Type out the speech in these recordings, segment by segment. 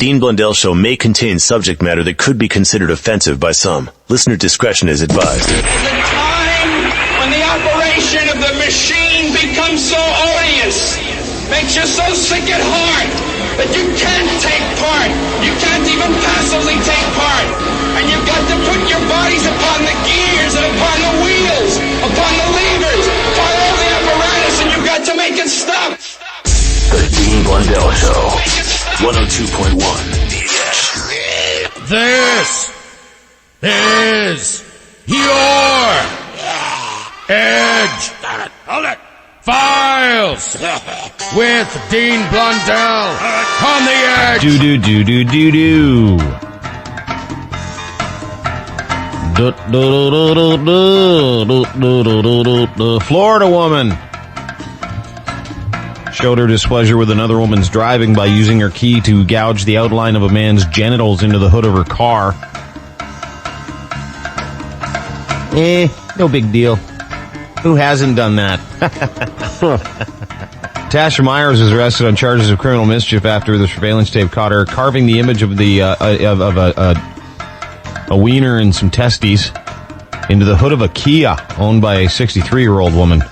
Dean Blundell Show may contain subject matter that could be considered offensive by some. Listener discretion is advised. There's a time when the operation of the machine becomes so odious, makes you so sick at heart that you can't take part. You can't even passively take part. And you've got to put your bodies upon the gears and upon the wheels, upon the levers, upon all the apparatus, and you've got to make it stop. The Dean Blundell Show, 102.1 The Edge. This is your Edge. Hold it. Files with Dean Blundell on the Edge. Do. Florida woman showed her displeasure with another woman's driving by using her key to gouge the outline of a man's genitals into the hood of her car. No big deal. Who hasn't done that? Tasha Myers was arrested on charges of criminal mischief after the surveillance tape caught her carving the image of the a wiener and some testes into the hood of a Kia owned by a 63-year-old woman.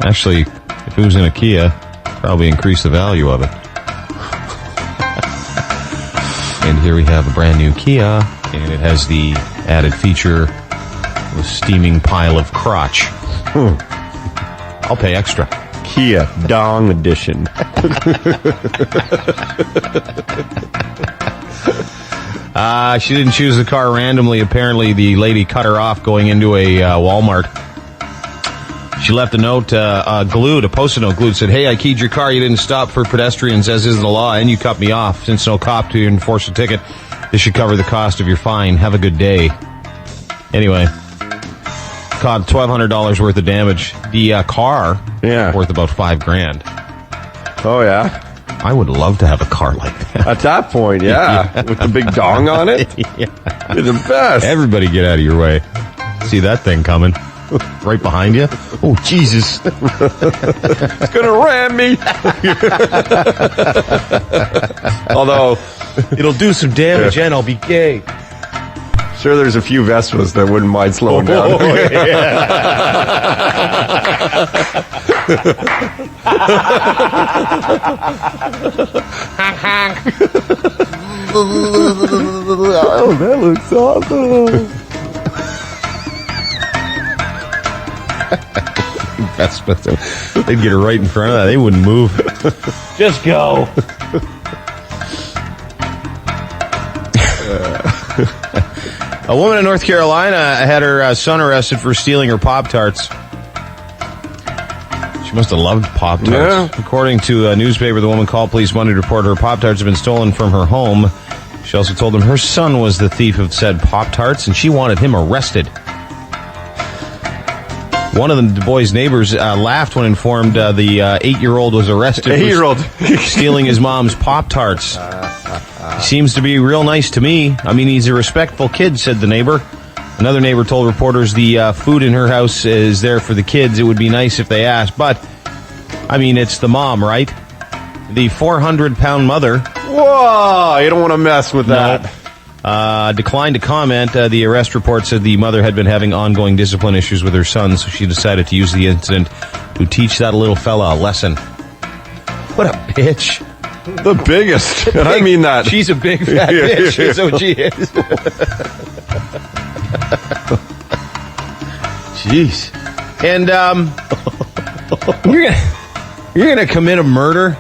Actually, if it was in a Kia, probably increase the value of it. And here we have a brand new Kia, and it has the added feature of a steaming pile of crotch. I'll pay extra. Kia Dong Edition. She didn't choose the car randomly. Apparently, the lady cut her off going into a Walmart. She left a note glued, a post-it note glued, said, "Hey, I keyed your car. You didn't stop for pedestrians, as is the law, and you cut me off. Since no cop to enforce a ticket, this should cover the cost of your fine. Have a good day." Anyway, caught $1,200 worth of damage. The car, worth about $5,000. Oh, yeah? I would love to have a car like that. At that point, yeah. With the big dong on it? Yeah. You're the best. Everybody get out of your way. See that thing coming. Right behind you. Oh, Jesus. It's going to ram me. Although, it'll do some damage and I'll be gay. Sure, there's a few Vespas that wouldn't mind slowing down. Oh, yeah. Oh, that looks awesome. Vespa, they'd get her right in front of that. They wouldn't move. Just go. A woman in North Carolina had her son arrested for stealing her Pop-Tarts. She must have loved Pop-Tarts. Yeah. According to a newspaper, the woman called police Monday to report her Pop-Tarts had been stolen from her home. She also told them her son was the thief of said Pop-Tarts, and she wanted him arrested. One of the boy's neighbors laughed when informed the 8-year-old was arrested for stealing his mom's Pop-Tarts. He seems to be real nice to me. I mean, he's a respectful kid, said the neighbor. Another neighbor told reporters the food in her house is there for the kids. It would be nice if they asked. But, I mean, it's the mom, right? The 400-pound mother. Whoa, you don't want to mess with that. Declined to comment. The arrest report said the mother had been having ongoing discipline issues with her son, so she decided to use the incident to teach that little fella a lesson. What a bitch. The biggest. And I mean that. She's a big fat bitch. That's what she is. Jeez. And you're gonna commit a murder?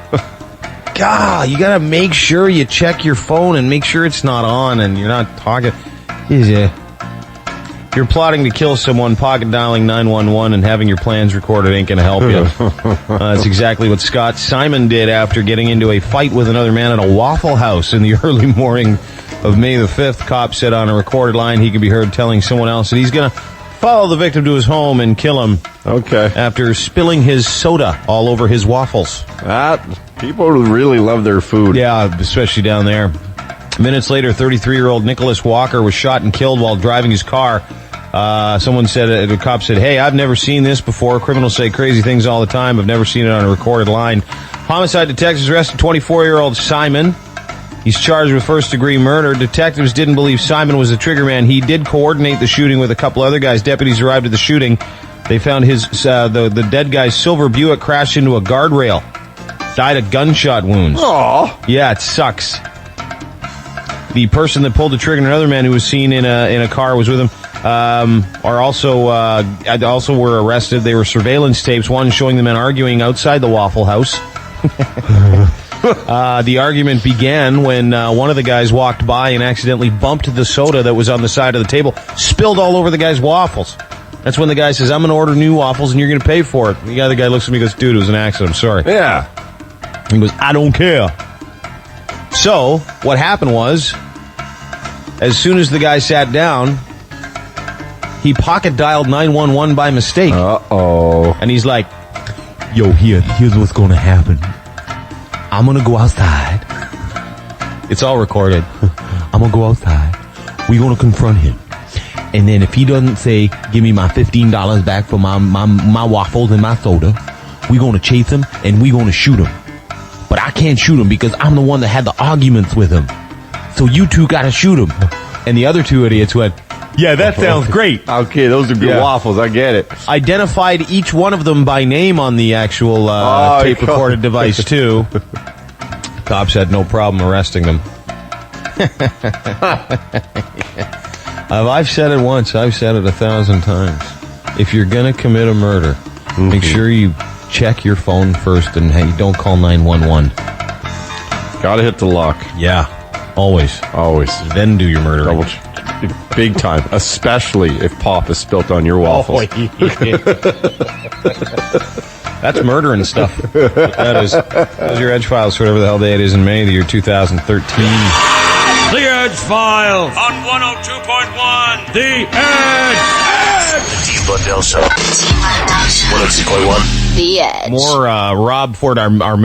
God, you gotta make sure you check your phone and make sure it's not on and you're not talking. If you're plotting to kill someone, pocket dialing 911 and having your plans recorded ain't gonna help you. That's exactly what Scott Simon did after getting into a fight with another man at a Waffle House in the early morning of May the 5th. Cop said on a recorded line he could be heard telling someone else that he's gonna follow the victim to his home and kill him. Okay. After spilling his soda all over his waffles. People really love their food. Yeah, especially down there. Minutes later, 33-year-old Nicholas Walker was shot and killed while driving his car. Someone said, the cop said, "Hey, I've never seen this before. Criminals say crazy things all the time. I've never seen it on a recorded line." Homicide detectives arrested 24-year-old Simon He's charged with first-degree murder. Detectives didn't believe Simon was the trigger man. He did coordinate the shooting with a couple other guys. Deputies arrived at the shooting. They found the dead guy's silver Buick crashed into a guardrail. Died of gunshot wounds. Aw. Yeah, it sucks. The person that pulled the trigger and another man who was seen in a car was with him also were arrested. They were surveillance tapes, one showing the men arguing outside the Waffle House. The argument began when one of the guys walked by and accidentally bumped the soda that was on the side of the table, spilled all over the guy's waffles. That's when the guy says, I'm going to order new waffles and you're going to pay for it. The other guy looks at me and goes, dude, it was an accident, I'm sorry. Yeah. He goes, I don't care. So, what happened was, as soon as the guy sat down, he pocket dialed 911 by mistake. Uh-oh. And he's like, yo, here's what's going to happen. I'm going to go outside. It's all recorded. I'm going to go outside. We're going to confront him. And then if he doesn't say, give me my $15 back for my waffles and my soda, we're going to chase him and we're going to shoot him. But I can't shoot him because I'm the one that had the arguments with him. So you two got to shoot him. And the other two idiots went, yeah, that sounds great. Okay, those are good waffles. I get it. Identified each one of them by name on the actual tape-recorded device, too. Cops had no problem arresting them. I've said it once. I've said it 1,000 times. If you're going to commit a murder, make sure you check your phone first and hey, don't call 911. Gotta hit the lock. Yeah, always. Always. Then do your murder. Big time. Especially if pop is spilt on your waffles. Oh, yeah. That's murder and stuff. That is your Edge Files for whatever the hell day it is in May, the year 2013. The Edge Files on 102.1. The Edge. The Dean Blundell Show. 102.1. The Edge. More Rob Ford.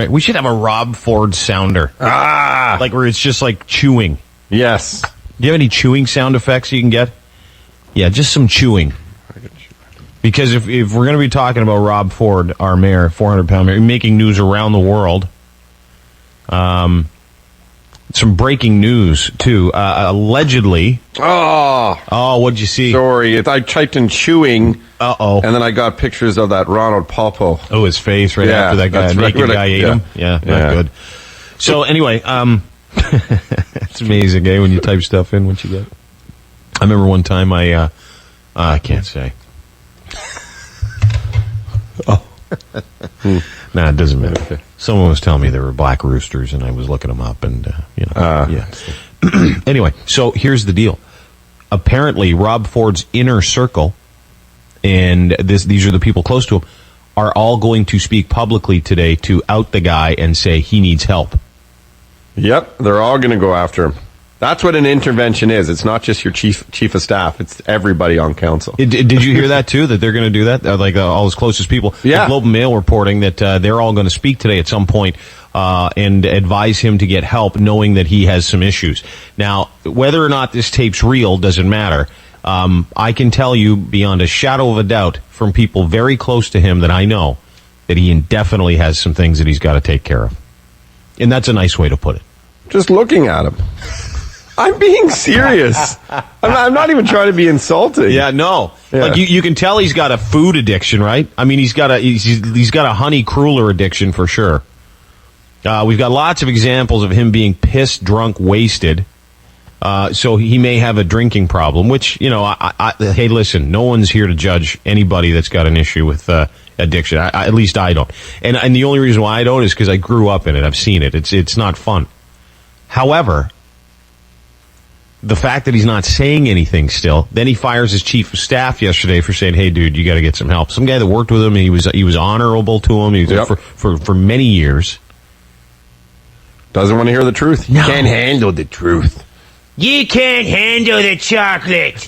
We should have a Rob Ford sounder. Like where it's just like chewing. Yes. Do you have any chewing sound effects you can get? Yeah, just some chewing. Because if we're going to be talking about Rob Ford, our mayor, 400-pound mayor, making news around the world, some breaking news, too. Allegedly... Oh, what'd you see? Sorry, I typed in chewing. Uh-oh. And then I got pictures of that Ronald Popo. Oh, his face right after that guy, naked guy ate him? Yeah, not good. So, anyway, it's amazing, eh, when you type stuff in, what you get. I remember one time I can't say. Nah, it doesn't matter. Someone was telling me there were black roosters, and I was looking them up, and, yeah. Anyway, so here's the deal. Apparently, Rob Ford's inner circle, and these are the people close to him, are all going to speak publicly today to out the guy and say he needs help. Yep, they're all going to go after him. That's what an intervention is. It's not just your chief of staff. It's everybody on council. Did you hear that, too, that they're going to do that? All his closest people. Yeah. The Globe and Mail reporting that they're all going to speak today at some point and advise him to get help, knowing that he has some issues. Now, whether or not this tape's real doesn't matter. I can tell you beyond a shadow of a doubt from people very close to him that I know that he definitely has some things that he's got to take care of. And that's a nice way to put it. Just looking at him. I'm being serious. I'm not even trying to be insulting. Yeah, no. Yeah. Like you can tell he's got a food addiction, right? I mean, he's got a honey cruller addiction for sure. We've got lots of examples of him being pissed, drunk, wasted. So he may have a drinking problem, which, hey, listen, no one's here to judge anybody that's got an issue with addiction. At least I don't. And the only reason why I don't is because I grew up in it. I've seen it. It's not fun. However, the fact that he's not saying anything still, then he fires his chief of staff yesterday for saying, hey, dude, you got to get some help. Some guy that worked with him, he was honorable to him. He was for many years. Doesn't want to hear the truth. No. Can't handle the truth. You can't handle the chocolate.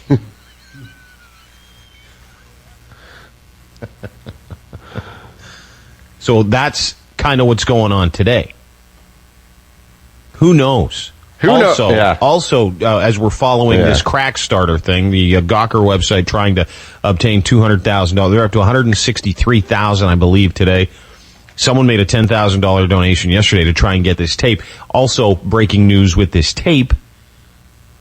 So that's kind of what's going on today. Who knows? Also, as we're following this crack starter thing, the Gawker website trying to obtain $200,000. They're up to $163,000, I believe, today. Someone made a $10,000 donation yesterday to try and get this tape. Also, breaking news with this tape,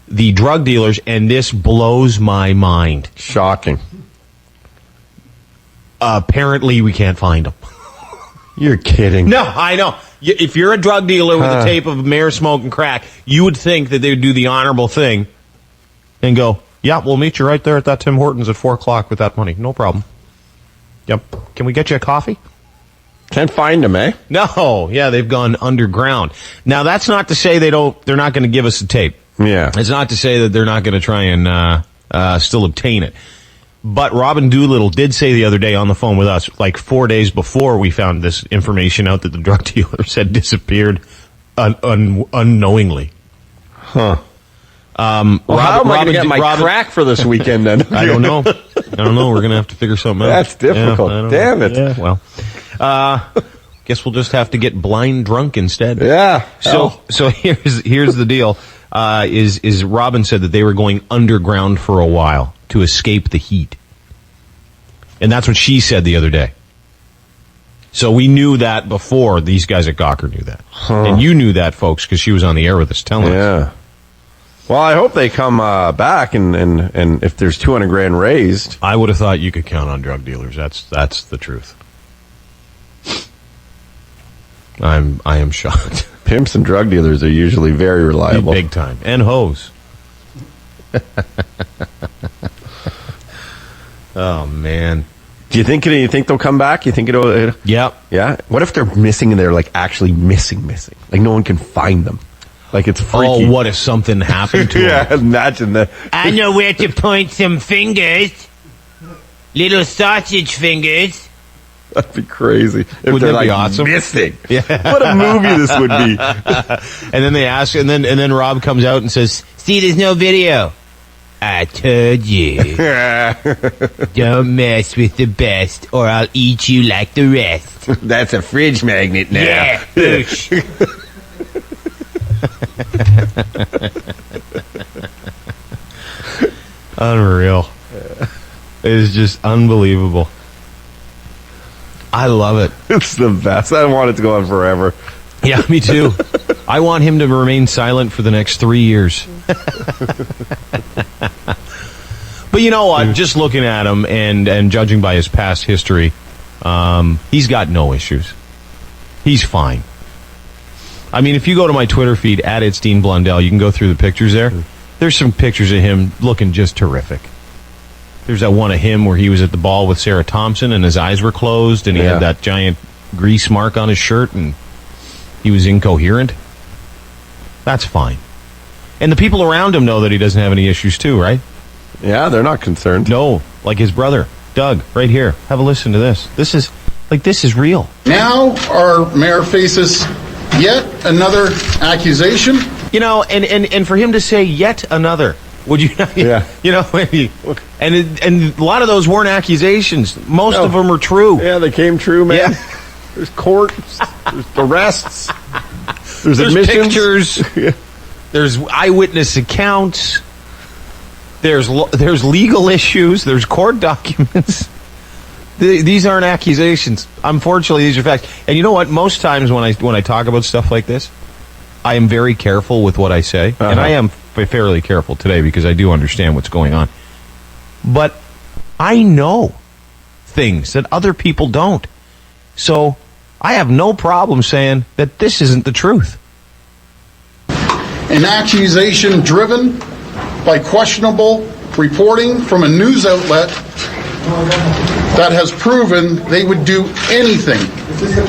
the drug dealers, and this blows my mind. Shocking. Apparently, we can't find them. You're kidding. No, I know. If you're a drug dealer with a tape of Mayor smoking crack, you would think that they would do the honorable thing and go, yeah, we'll meet you right there at that Tim Hortons at 4 o'clock with that money. No problem. Yep. Can we get you a coffee? Can't find them, eh? No. Yeah, they've gone underground. Now, that's not to say they're not going to give us the tape. Yeah. It's not to say that they're not going to try and still obtain it. But Robin Doolittle did say the other day on the phone with us, like 4 days before we found this information out that the drug dealers had disappeared unknowingly. Huh. How am I going to get my crack for this weekend then? I don't know. We're going to have to figure something out. That's difficult. Yeah, Damn it. Yeah, well, guess we'll just have to get blind drunk instead. Yeah. So here's the deal. Is Robin said that they were going underground for a while to escape the heat. And that's what she said the other day. So we knew that before these guys at Gawker knew that. And you knew that, folks, because she was on the air with us telling us. Yeah. Well, I hope they come back, and if there's 200 grand raised. I would have thought you could count on drug dealers. That's the truth. I am shocked. Pimps and drug dealers are usually very reliable. Big time. And hoes. Oh, man. Do you think they'll come back? You think it'll? Yep. Yeah. What if they're missing and they're like actually missing? Like no one can find them. Like it's freaky. Oh, what if something happened to yeah, them? imagine that. I know where to point some fingers. Little sausage fingers. That'd be crazy. If Wouldn't they're that be like awesome? missing. Yeah. What a movie this would be. And then they ask, and then Rob comes out and says, See, there's no video. I told you. Don't mess with the best, or I'll eat you like the rest. That's a fridge magnet now. Yeah, boosh. unreal. It is just unbelievable. I love it. It's the best. I want it to go on forever. Yeah, me too. I want him to remain silent for the next 3 years. But you know what? Just looking at him and judging by his past history, he's got no issues. He's fine. I mean, if you go to my Twitter feed, at Edge The Dean Blundell, you can go through the pictures there. There's some pictures of him looking just terrific. There's that one of him where he was at the ball with Sarah Thompson and his eyes were closed and he had that giant grease mark on his shirt and he was incoherent. That's fine. And the people around him know that he doesn't have any issues too, right? Yeah, they're not concerned. No, like his brother, Doug, right here. Have a listen to this. This is real. Now our mayor faces yet another accusation. You know, and for him to say yet another, would you not? Yeah. You know, and a lot of those weren't accusations. Most of them are true. Yeah, they came true, man. Yeah. There's courts, there's arrests, there's admissions. Pictures, there's eyewitness accounts, there's legal issues, there's court documents. These aren't accusations. Unfortunately, these are facts. And you know what? Most times when I talk about stuff like this, I am very careful with what I say, and I am fairly careful today because I do understand what's going on. But I know things that other people don't. So I have no problem saying that this isn't the truth. An accusation driven by questionable reporting from a news outlet that has proven they would do anything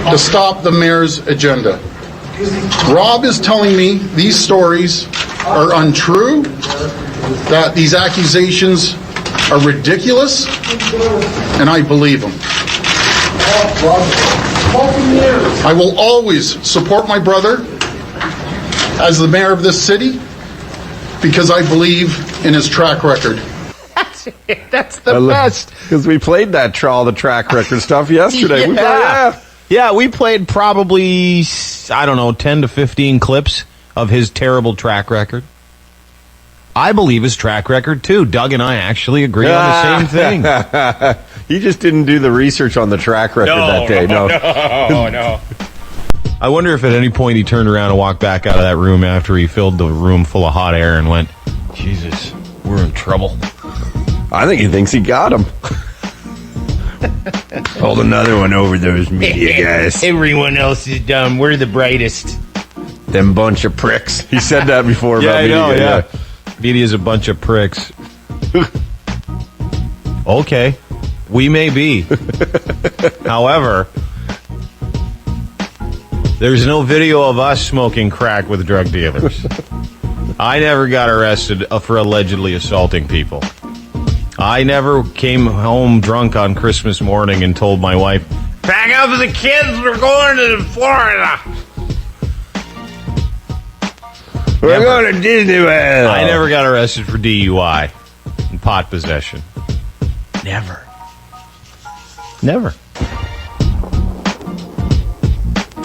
to stop the mayor's agenda. Rob is telling me these stories are untrue, that these accusations are ridiculous, and I believe them. I will always support my brother as the mayor of this city because I believe in his track record. That's the best. Because we played that the track record stuff yesterday. We played probably, I don't know, 10 to 15 clips of his terrible track record. I believe his track record, too. Doug and I actually agree on the same thing. He just didn't do the research on the track record that day. No. I wonder if at any point he turned around and walked back out of that room after he filled the room full of hot air and went, Jesus, we're in trouble. I think he thinks he got him. Hold another one over those media guys. Everyone else is dumb. We're the brightest. Them bunch of pricks. He said that before about I know, media. Media's a bunch of pricks. Okay, we may be. However, there's no video of us smoking crack with drug dealers. I never got arrested for allegedly assaulting people. I never came home drunk on Christmas morning and told my wife, "Pack up the kids, we're going to Florida." We're going to Disney World. I never got arrested for DUI and pot possession. Never.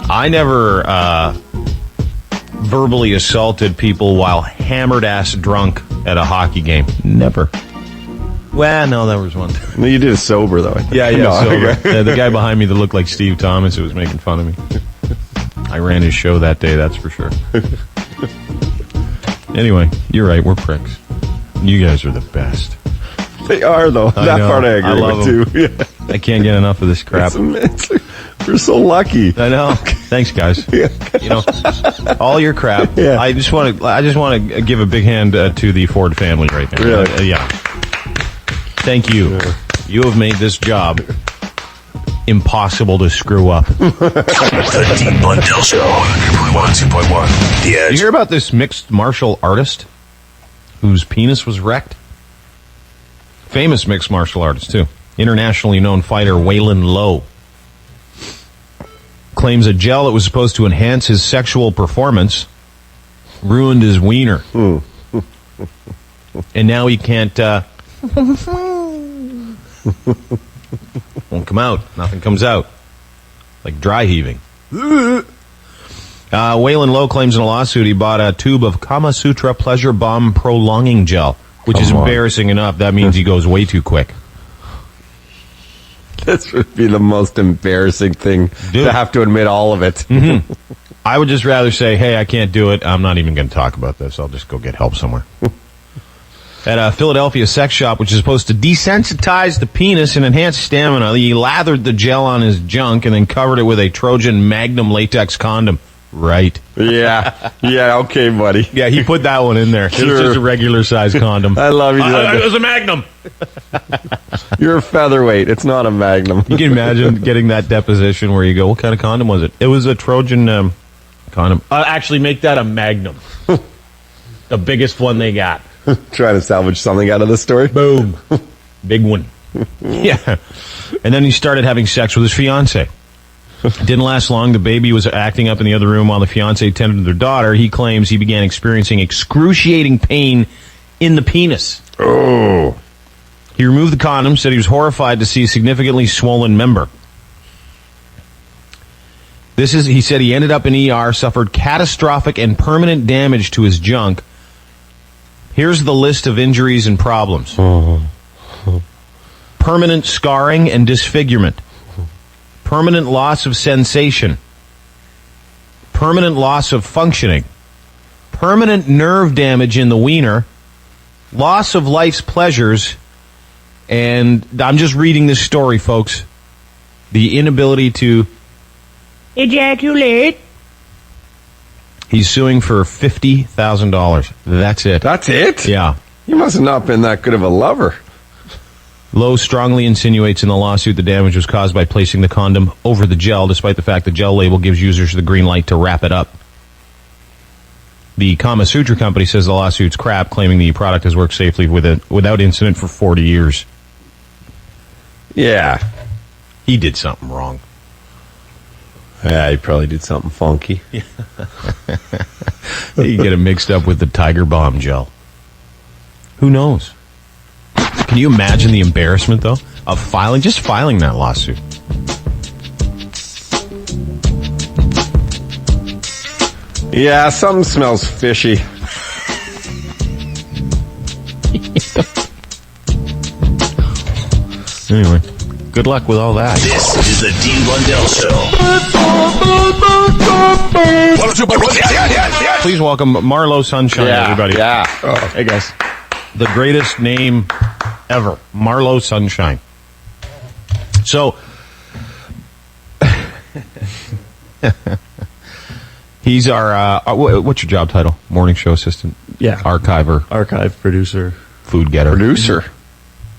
I never verbally assaulted people while hammered ass drunk at a hockey game. Never. Well, no, that was one time. No, you did it sober, though. Yeah, No, sober. okay. Yeah, the guy behind me that looked like Steve Thomas who was making fun of me. I ran his show that day, that's for sure. Anyway, you're right, we're pricks. You guys are the best. They are, though. That know. part I I agree love with, too. Yeah. I can't get enough of this crap. We're so lucky. I know. Thanks, guys. Yeah. You know, all your crap. Yeah. I just want to give a big hand to the Ford family right now. Really? Yeah. Thank you. Yeah. You have made this job impossible to screw up. The Dean Blundell Show. 102.1. The Edge. You hear about this mixed martial artist whose penis was wrecked? Famous mixed martial artist, too. Internationally known fighter Waylon Lowe claims a gel that was supposed to enhance his sexual performance ruined his wiener. And now he can't... won't come out. Nothing comes out. Like dry heaving. Waylon Lowe claims in a lawsuit he bought a tube of Kama Sutra Pleasure Bomb Prolonging Gel, which is embarrassing enough. That means he goes way too quick. This would be the most embarrassing thing to have to admit all of it. Mm-hmm. I would just rather say, hey, I can't do it. I'm not even going to talk about this. I'll just go get help somewhere. At a Philadelphia sex shop, which is supposed to desensitize the penis and enhance stamina, he lathered the gel on his junk and then covered it with a Trojan Magnum latex condom. Right. Yeah. Yeah, okay, buddy. Yeah, he put that one in there. It was just a regular size condom. I love you. It was a Magnum. You're a featherweight. It's not a Magnum. You can imagine getting that deposition where you go, what kind of condom was it? It was a Trojan condom. Actually, make that a Magnum. The biggest one they got. Trying to salvage something out of this story. Boom. Big one. Yeah. And then he started having sex with his fiancée. Didn't last long. The baby was acting up in the other room while the fiancé tended to their daughter. He claims he began experiencing excruciating pain in the penis. Oh. He removed the condom, said he was horrified to see a significantly swollen member. He said he ended up in ER, suffered catastrophic and permanent damage to his junk. Here's the list of injuries and problems. Permanent scarring and disfigurement. Permanent loss of sensation. Permanent loss of functioning. Permanent nerve damage in the wiener. Loss of life's pleasures. And I'm just reading this story, folks. The inability to ejaculate. He's suing for $50,000. That's it. That's it? Yeah. You must have not been that good of a lover. Lowe strongly insinuates in the lawsuit the damage was caused by placing the condom over the gel, despite the fact the gel label gives users the green light to wrap it up. The Kama Sutra company says the lawsuit's crap, claiming the product has worked safely without incident for 40 years. Yeah. He did something wrong. Yeah, he probably did something funky. You get it mixed up with the Tiger Balm gel. Who knows? Can you imagine the embarrassment, though, of filing that lawsuit? Yeah, something smells fishy. Anyway, good luck with all that. This is the Dean Blundell Show. Please welcome Marlo Sunshine, everybody. Yeah. Hey, guys. The greatest name ever, Marlo Sunshine. So, he's our, what's your job title? Morning show assistant? Yeah. Archiver? Archive producer. Food getter? Producer.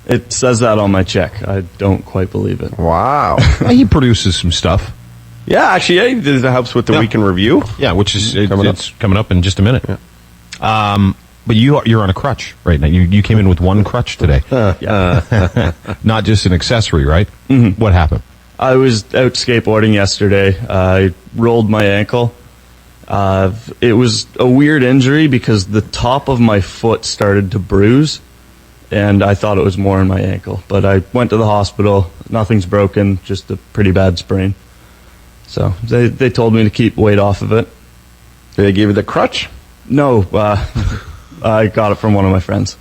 It says that on my check. I don't quite believe it. Wow. He produces some stuff. Yeah, actually, it helps with the week in review. Yeah, which is it's coming up in just a minute. Yeah. But you're on a crutch right now. You came in with one crutch today. Not just an accessory, right? Mm-hmm. What happened? I was out skateboarding yesterday. I rolled my ankle. It was a weird injury because the top of my foot started to bruise, and I thought it was more in my ankle. But I went to the hospital. Nothing's broken, just a pretty bad sprain. So they told me to keep weight off of it. Did they give you the crutch? No, I got it from one of my friends.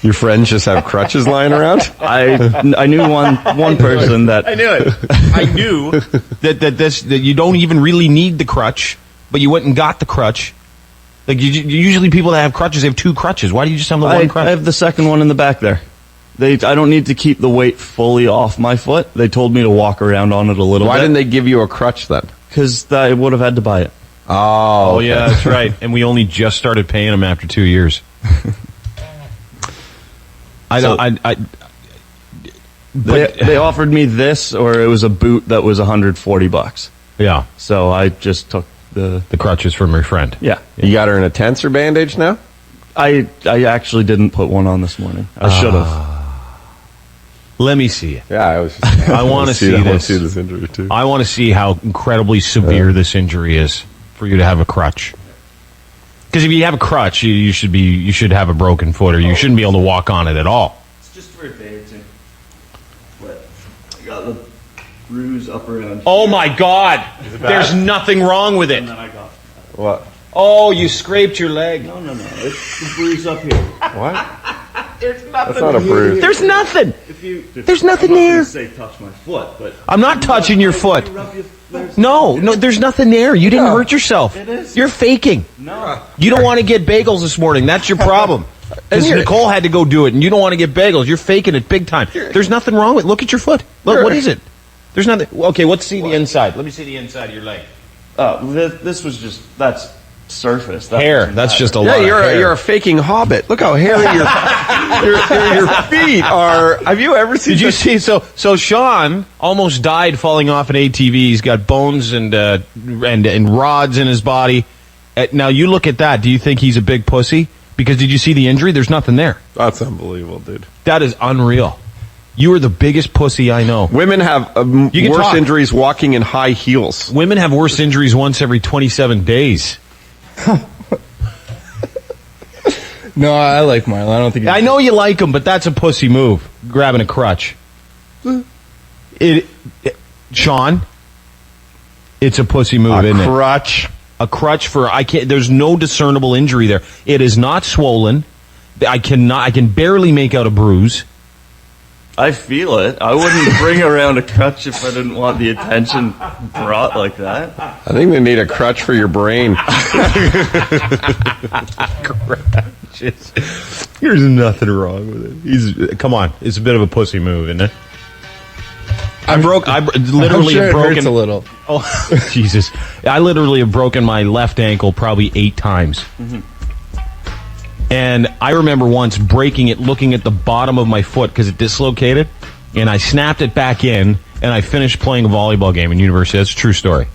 Your friends just have crutches lying around? I knew one person that... I knew it. I knew that you don't even really need the crutch, but you went and got the crutch. Like usually people that have crutches, they have two crutches. Why do you just have the one crutch? I have the second one in the back there. I don't need to keep the weight fully off my foot. They told me to walk around on it a little bit. Why didn't they give you a crutch then? Because I would have had to buy it. Oh, yeah, that's right. And we only just started paying them after 2 years. They offered me this, or it was a boot that was $140. Yeah. So I just took the crutches from your friend. Yeah. You got her in a tensor bandage now? I actually didn't put one on this morning. I should have. Let me see it. Yeah, I want to see this. I want to see this injury too. I want to see how incredibly severe this injury is for you to have a crutch. Because if you have a crutch, you should have a broken foot, or you shouldn't be able to walk on it at all. It's just for a day or two. But I got the bruise up around here. Oh my God! There's nothing wrong with it. And then I got What? Oh, you scraped your leg. No. It's the bruise up here. What? There's nothing. That's not a bruise. There's nothing. There's nothing I'm not there. gonna say touch my foot, but I'm not touching your foot. No, there's nothing there. You didn't hurt yourself. It is. You're faking. No. You don't want to get bagels this morning. That's your problem. Because Nicole had to go do it, and you don't want to get bagels. You're faking it big time. There's nothing wrong with it. Look at your foot. Look, what is it? There's nothing. Okay, let's see the inside. Let me see the inside of your leg. This was just, that's surface. Hair. That's just a lot of hair. You're a faking hobbit. Look how hairy your feet are. Have you ever seen? Did you see? So Sean almost died falling off an ATV. He's got bones and rods in his body. Now you look at that. Do you think he's a big pussy? Because did you see the injury? There's nothing there. That's unbelievable, dude. That is unreal. You are the biggest pussy I know. Women have worse injuries walking in high heels. Women have worse injuries once every 27 days. No, I like Marlon. I don't think. I know you like him, but that's a pussy move. Grabbing a crutch. Sean, it's a pussy move, isn't it? A crutch for there's no discernible injury there. It is not swollen. I can barely make out a bruise. I feel it. I wouldn't bring around a crutch if I didn't want the attention brought like that. I think they need a crutch for your brain. Crutches. There's nothing wrong with it. Come on, it's a bit of a pussy move, isn't it? I literally have broken. It hurts a little. Oh, Jesus! I literally have broken my left ankle probably 8 times. Mm-hmm. And I remember once breaking it, looking at the bottom of my foot because it dislocated, and I snapped it back in, and I finished playing a volleyball game in university. That's a true story.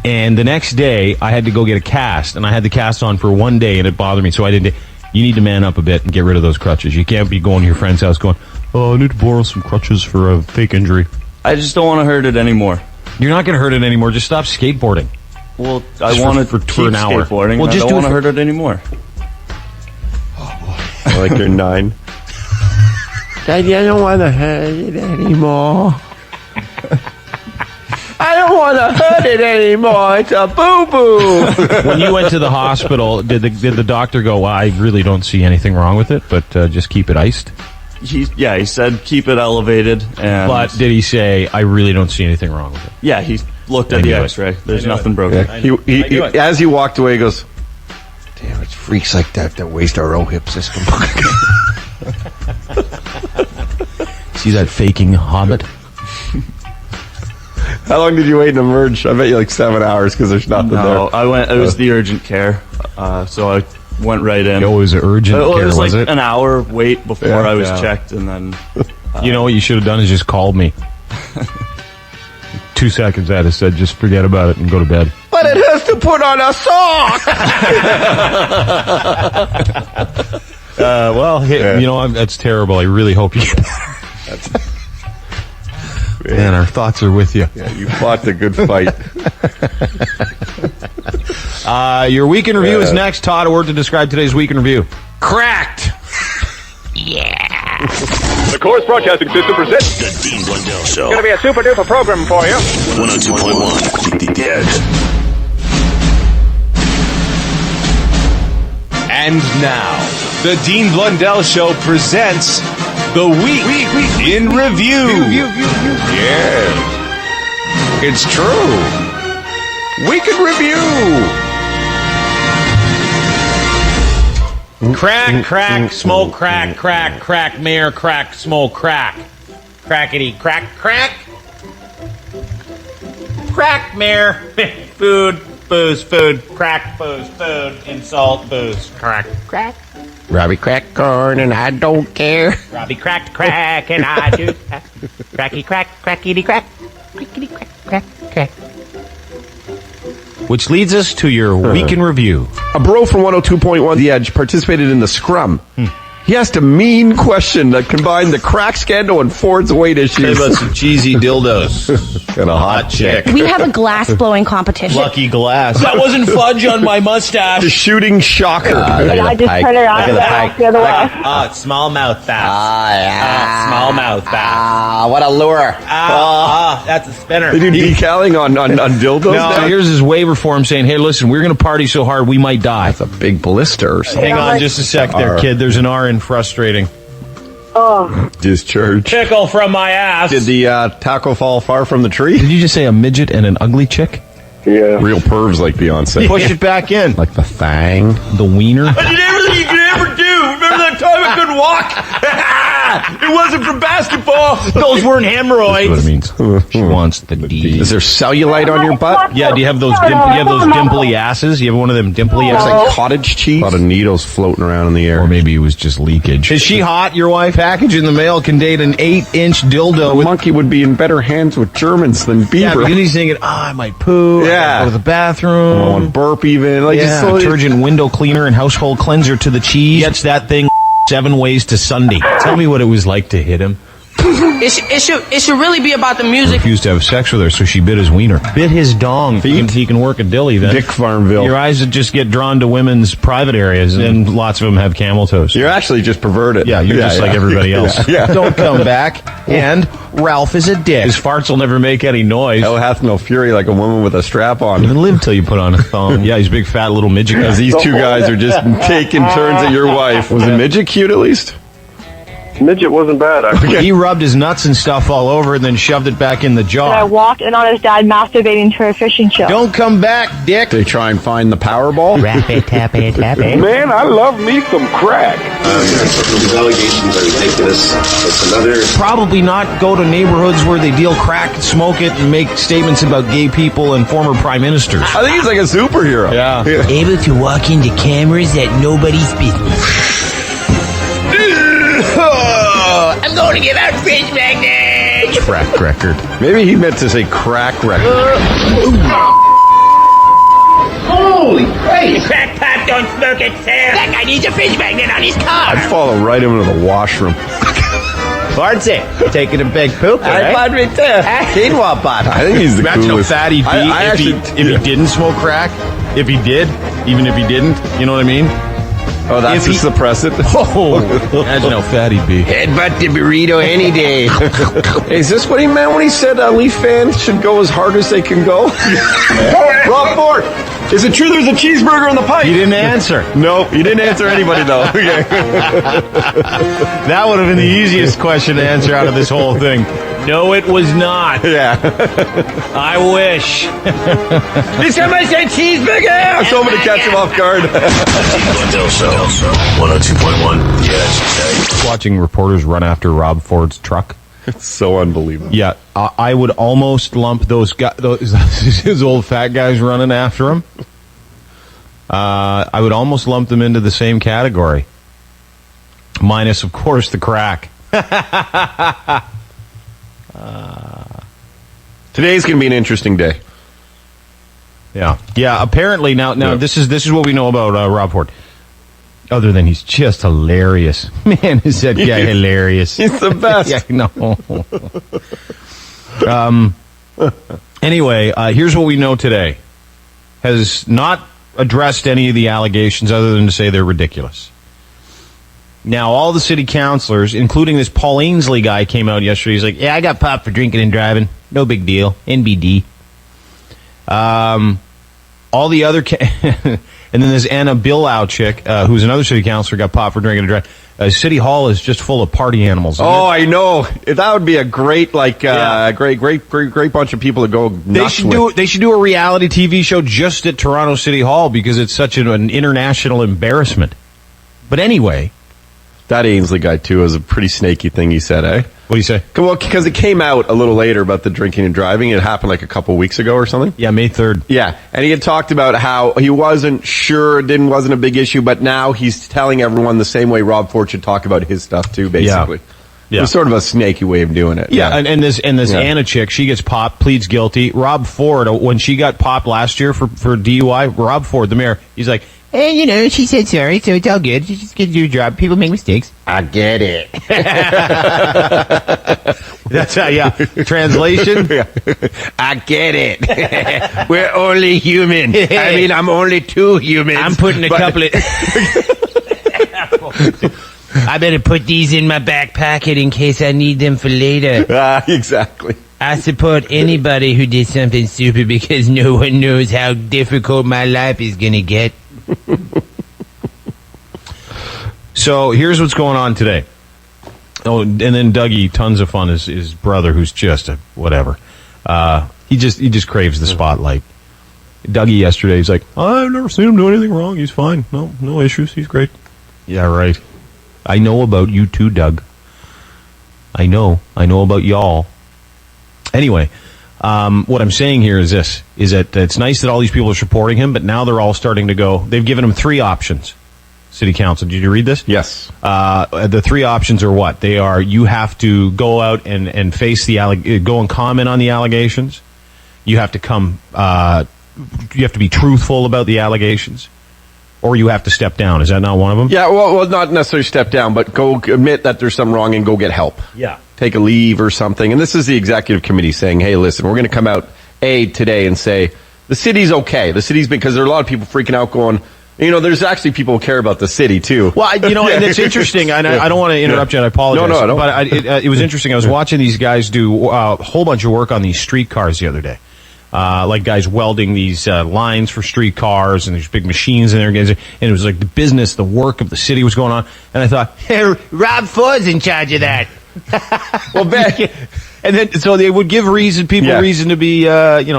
And the next day, I had to go get a cast, and I had the cast on for 1 day, and it bothered me, so I didn't. You need to man up a bit and get rid of those crutches. You can't be going to your friend's house going, oh, I need to borrow some crutches for a fake injury. I just don't want to hurt it anymore. You're not going to hurt it anymore. Just stop skateboarding. Well, I want to keep an hour. Skateboarding. Well, I don't want to hurt it anymore. Like you're 9. Daddy, I don't want to hurt it anymore. I don't don't want to hurt it anymore. It's a boo-boo. When you went to the hospital, did the doctor go, well, I really don't see anything wrong with it, but just keep it iced? He said keep it elevated. But did he say, I really don't see anything wrong with it? Yeah, he looked at the X-ray. There's nothing broken. Yeah. He as he walked away, he goes, damn, it's freaks like that waste our own hip system. See that faking hobbit? How long did you wait to emerge? I bet you like 7 hours because there's nothing there. No, I went. It was the urgent care, so I went right in. It was urgent care, it was like it? an hour wait before I was checked, and then... you know what you should have done is just called me. 2 seconds I'd have said, just forget about it and go to bed. But it has to put on a sock! You know, that's terrible. I really hope you get better. Man, our thoughts are with you. Yeah, you fought the good fight. Your week in review is next. Todd, a word to describe today's week in review. Cracked! The Course Broadcasting System presents The Dean Blundell Show. going to be a super duper program for you. 102.1. The Edge. And now, the Dean Blundell Show presents the Week in Review. Yeah. It's true. Week in Review. Crack, crack, smoke, crack, crack, crack, mayor, crack, smoke, crack. Crackety, crack, crack. Crack, mayor. Food, booze, food. Crack, booze, food. Insult, booze. Crack, crack. Robbie cracked corn and I don't care. Robbie cracked crack and I do crack. Cracky crack, crackety crack. Crackety crack, crack, crack. Which leads us to your week in review. A bro from 102.1 The Edge participated in the scrum. He asked a mean question that combined the crack scandal and Ford's weight issues. About some cheesy dildos. And a hot chick. We have a glass blowing competition. Lucky glass. That wasn't fudge on my mustache. The shooting shocker. And I just turn around and walk the other way. Small mouth bass. Small mouth bass. What a lure. That's a spinner. They do decaling on dildos No, now? here's his waiver form saying, hey, listen, we're going to party so hard we might die. That's a big blister or something. Hang on just a sec there, kid. There's an R in frustrating. Oh, Discharge. Pickle from my ass. Did the taco fall far from the tree? Did you just say a midget and an ugly chick? Yeah. Real pervs like Beyonce. Push it back in. Like the fang. The wiener. I did everything you could ever do. Remember that time I couldn't walk? It wasn't for basketball. Those weren't That's hemorrhoids. what it means. She wants the D. Is there cellulite on your butt? Yeah, do you have those dimply asses? You have one of them dimply Looks asses? like cottage cheese. A lot of needles floating around in the air. Or maybe it was just leakage. Is she hot, your wife? Package in the mail contained an 8-inch dildo. The monkey would be in better hands with Germans than Yeah, Bieber. because he's thinking, I might poo. I Yeah. gotta go to the bathroom. Oh, and burp even. Like Yeah, just detergent, window cleaner, and household cleanser to the cheese. Gets that thing 7 ways to Sunday. Tell me what it was like to hit him. It should really be about the music. Refused to have sex with her, so she bit his wiener. Bit his dong. He can work a dilly then. Dick Farmville. Your eyes would just get drawn to women's private areas, and lots of them have camel toes. You're actually just perverted. Yeah, you're just like everybody else. Yeah. Don't come back. And Ralph is a dick. His farts will never make any noise. Hell hath no fury like a woman with a strap on. Even live till you put on a thong. Yeah, he's a big fat little midget. Because these two guys are just taking turns at your wife. Was the midget cute at least? Midget wasn't bad, actually. He rubbed his nuts and stuff all over and then shoved it back in the and I jar. walked in on his dad masturbating to a fishing show. Don't come back, dick. They try and find the Powerball. Rap it, tap it, tap it. Man, I love me some crack. These allegations are ridiculous. It's another... Probably not go to neighborhoods where they deal crack, smoke it, and make statements about gay people and former prime ministers. I think he's like a superhero. Yeah. Able to walk into cameras at nobody's business. I'm going to give out fridge magnets. Crack record. Maybe he meant to say crack record. Holy Christ! Crack pipe, don't smoke it, Sam. That guy needs a fridge magnet on his car. I'd follow right into the washroom. Bardsy, taking a big poop, right? I right there. Quinoa pot. I think he's the Imagine coolest. how fat he'd be if he didn't smoke crack. If he did, even if he didn't, you know what I mean? Oh, that's If a suppressant. Oh, imagine how fat he'd be. Headbutt the burrito any day. Is this what he meant when he said Leaf fans should go as hard as they can go? Rob Ford, is it true there's a cheeseburger in the pipe? You didn't answer. No, you didn't answer anybody, though. Okay. That would have been the easiest question to answer out of this whole thing. No, it was not. Yeah. I wish. Did somebody say cheeseburger? I was hoping to catch him off guard. The Dean Blundell Show, 102.1 The Edge. Watching reporters run after Rob Ford's truck. It's so unbelievable. Yeah, I would almost lump those guys, those old fat guys running after him. I would almost lump them into the same category. Minus, of course, the crack. Today's going to be an interesting day. Yeah. Apparently now this is what we know about Rob Ford. Other than he's just hilarious. Man, is that guy hilarious? He's the best. Yeah, no. Anyway, here's what we know today. Has not addressed any of the allegations other than to say they're ridiculous. Now, all the city councilors, including this Paul Ainsley guy, came out yesterday. He's like, yeah, I got popped for drinking and driving. No big deal. NBD. All the other... and then there's Anna Billow chick, who's another city councilor, got popped for drinking and driving. City Hall is just full of party animals. Oh, I know. That would be a great, great bunch of people to go nuts with. They should do a reality TV show just at Toronto City Hall because it's such an international embarrassment. But anyway... That Ainsley guy, too, was a pretty snaky thing he said, eh? What do you say? Well, because it came out a little later about the drinking and driving. It happened like a couple weeks ago or something. Yeah, May 3rd. Yeah, and he had talked about how he wasn't sure, wasn't a big issue, but now he's telling everyone the same way Rob Ford should talk about his stuff, too, basically. Yeah. It was sort of a snaky way of doing it. Yeah. And this Anna chick, she gets popped, pleads guilty. Rob Ford, when she got popped last year for DUI, Rob Ford, the mayor, he's like, hey, she said sorry, so it's all good. She's just gonna do your job. People make mistakes. I get it. That's translation? I get it. We're only human. I mean, I'm only two humans. I'm putting a couple of... I better put these in my back pocket in case I need them for later. Exactly. I support anybody who did something stupid because no one knows how difficult my life is gonna get. So here's what's going on today. Oh, and then Dougie, tons of fun, his brother, who's just a whatever. He just craves the spotlight. Dougie yesterday, he's like, I've never seen him do anything wrong. He's fine. No issues. He's great. Yeah, right. I know about you too, Doug. I know about y'all. Anyway, what I'm saying here is this, is that it's nice that all these people are supporting him, but now they're all starting to go, they've given him 3 options. City Council, did you read this? Yes. The 3 options are what? They are, you have to go out and face go and comment on the allegations. You have to you have to be truthful about the allegations. Or you have to step down. Is that not one of them? Yeah, well, not necessarily step down, but go admit that there's something wrong and go get help. Yeah. Take a leave or something. And this is the executive committee saying, hey, listen, we're going to come out, today and say, the city's okay. The city's, because there are a lot of people freaking out going, there's actually people who care about the city, too. Well, and it's interesting. I don't want to interrupt you, and I apologize. No, I don't. But it was interesting. I was watching these guys do a whole bunch of work on these streetcars the other day. Like guys welding these lines for streetcars, and there's big machines in there. And it was like the business, the work of the city was going on. And I thought, hey, Rob Ford's in charge of that. Well, and then so they would give reason to be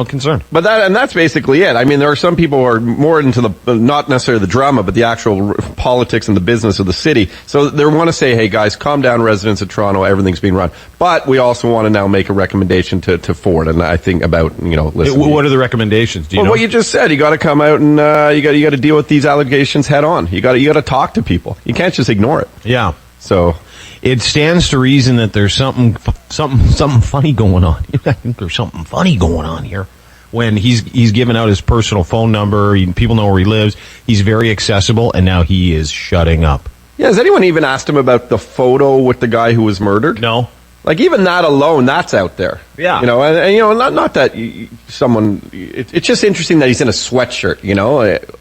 concerned. But that's basically it. I mean, there are some people who are more into the not necessarily the drama, but the actual politics and the business of the city. So they want to say, hey guys, calm down, residents of Toronto, everything's being run. But we also want to now make a recommendation to Ford, and I think about listen. What are the recommendations? Do you know? What you just said, you got to come out and you got to deal with these allegations head on. You got to talk to people. You can't just ignore it. Yeah. So. It stands to reason that there's something funny going on. I think there's something funny going on here. When he's given out his personal phone number, people know where he lives. He's very accessible, and now he is shutting up. Yeah, has anyone even asked him about the photo with the guy who was murdered? No. Like even that alone, that's out there. Yeah. Not that someone. It's just interesting that he's in a sweatshirt,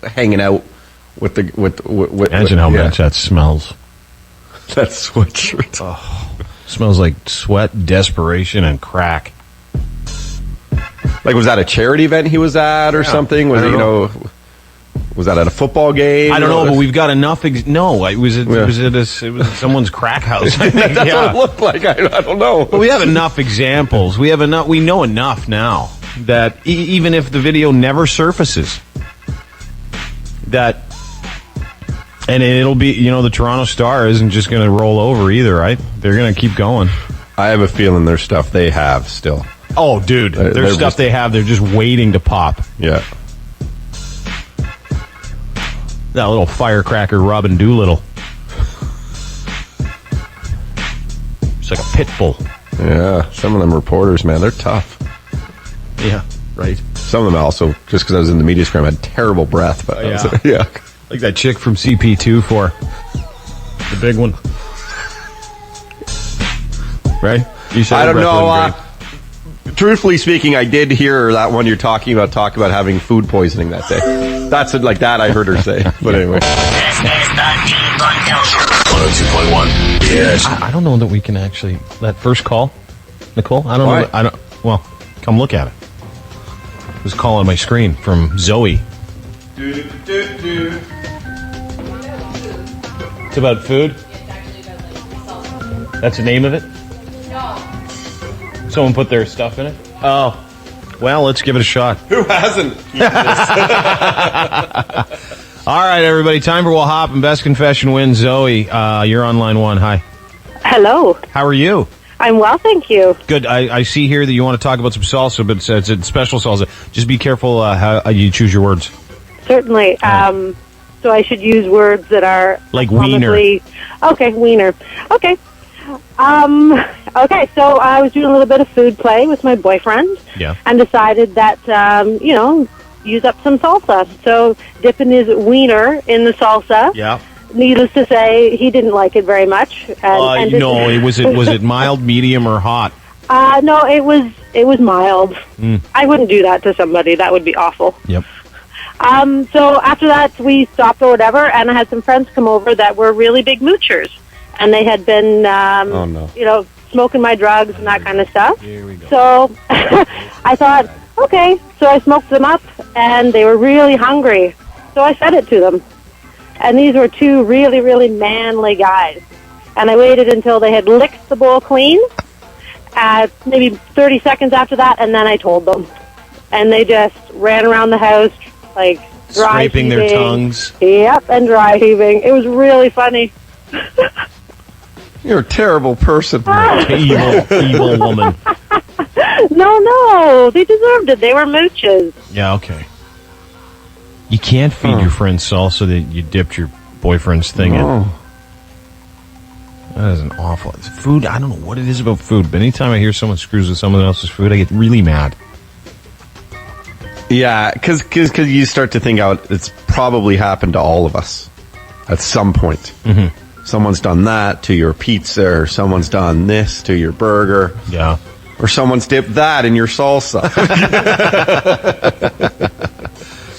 hanging out Imagine how much that smells. That sweatshirt. Oh, smells like sweat, desperation, and crack. Like, was that a charity event he was at or something? Was it, was that at a football game? I don't know, but we've got enough. No, it was someone's crack house. I think. That's what it looked like. I don't know. But we have enough examples. We know enough now that even if the video never surfaces, and it'll be, the Toronto Star isn't just going to roll over either, right? They're going to keep going. I have a feeling there's stuff they have still. Oh, dude, there's stuff they have. They're just waiting to pop. Yeah. That little firecracker Robin Doolittle. It's like a pit bull. Yeah, some of them reporters, man, they're tough. Yeah, right. Some of them also, just because I was in the media scrum, had terrible breath. But yeah. Like that chick from CP2 the big one. Right? You said I don't know. Truthfully speaking, I did hear that one you're talking about talk about having food poisoning that day. That's it, like that I heard her say. But anyway. This is the Dean Blundell Show. 102.1. Yes. I don't know that we can actually, that first call, Nicole, I don't know. Well, come look at it. It was a call on my screen from Zoe. It's about food? That's the name of it? Someone put their stuff in it? Oh. Well, let's give it a shot. Who hasn't? All right, everybody. Time for Wha Happen. Best confession wins. Zoe, you're on line one. Hi. Hello. How are you? I'm well, thank you. Good. I see here that you want to talk about some salsa, but it's a special salsa. Just be careful how you choose your words. Certainly. So I should use words that are... Like wiener. Okay, wiener. Okay. Okay, so I was doing a little bit of food play with my boyfriend. Yeah. And decided that, use up some salsa. So dipping his wiener in the salsa. Yeah. Needless to say, he didn't like it very much. Was it mild, medium, or hot? No, it was mild. I wouldn't do that to somebody. That would be awful. Yep. So after that, we stopped or whatever, and I had some friends come over that were really big moochers. And they had been, smoking my drugs and that kind of stuff. Here we go. So I thought, okay. So I smoked them up, and they were really hungry. So I fed it to them. And these were two really, really manly guys. And I waited until they had licked the bowl clean, maybe 30 seconds after that, and then I told them. And they just ran around the house, like, dry scraping heaving. their tongues. Yep, and dry heaving. It was really funny. You're a terrible person. evil woman. No, they deserved it. They were mooches. Yeah, okay. You can't feed your friends salsa that you dipped your boyfriend's thing in. That is an awful... Food, I don't know what it is about food, but anytime I hear someone screws with someone else's food, I get really mad. Yeah, because you start to think out, it's probably happened to all of us at some point. Mm-hmm. Someone's done that to your pizza, or someone's done this to your burger. Yeah. Or someone's dipped that in your salsa.